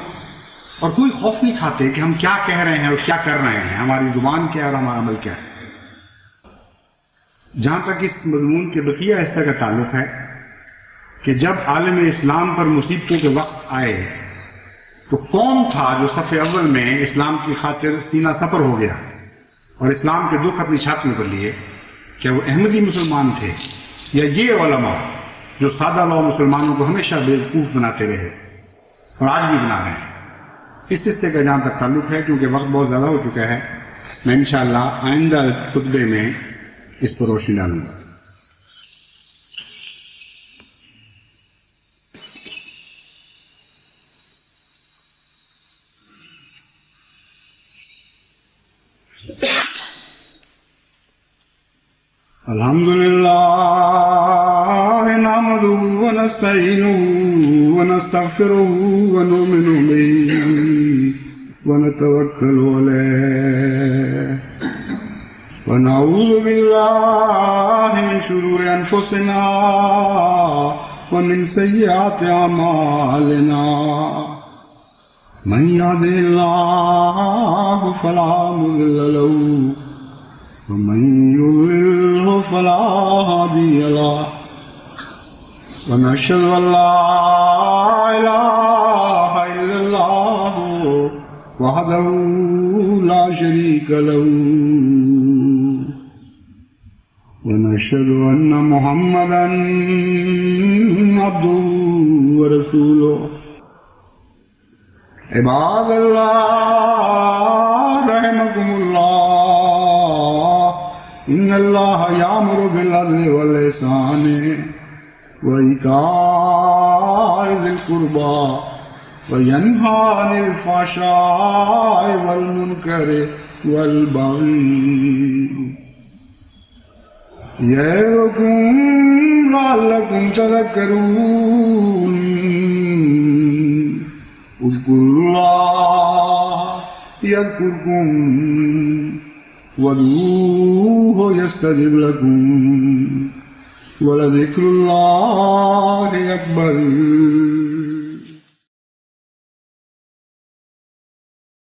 اور کوئی خوف نہیں کھاتے کہ ہم کیا کہہ رہے ہیں اور کیا کر رہے ہیں، ہماری زبان کیا ہے اور ہمارا عمل کیا ہے. جہاں تک اس مضمون کے بقیہ حصہ کا تعلق ہے کہ جب عالم اسلام پر مصیبتوں کے وقت آئے تو کون تھا جو صف اول میں اسلام کی خاطر سینہ سپر ہو گیا اور اسلام کے دکھ اپنی چھاتیوں پر لیے؟ کیا وہ احمدی مسلمان تھے یا یہ علماء جو سادہ لو مسلمانوں کو ہمیشہ بیوقوف بناتے رہے اور آج بھی بنا رہے ہیں؟ اس حصے کا جہاں تک تعلق ہے، کیونکہ وقت بہت زیادہ ہو چکا ہے، میں انشاءاللہ آئندہ خطبے میں اس پر روشنی ڈالوں گا. الحمدللہ نحمدہ ونستعینہ ونستغفرہ ونؤمن بہ ونتوکل علیہ ونعوذ باللہ من شرور انفسنا ومن سیئات اعمالنا من یهده اللہ فلا مضل له ومن يضلل فلا هادي له ونشهد أن لا إله إلا الله وحده لا شريك له ونشهد أن محمدا عبده ورسوله عباد الله رحمكم الله إن الله يأمر بالعدل والإحسان وإيتاء ذي القربى وينهى عن الفحشاء والمنكر والبغي يعظكم لعلكم تذكرون اذكروا الله يذكركم وادعوه يستجب لكم ولذكر الله أكبر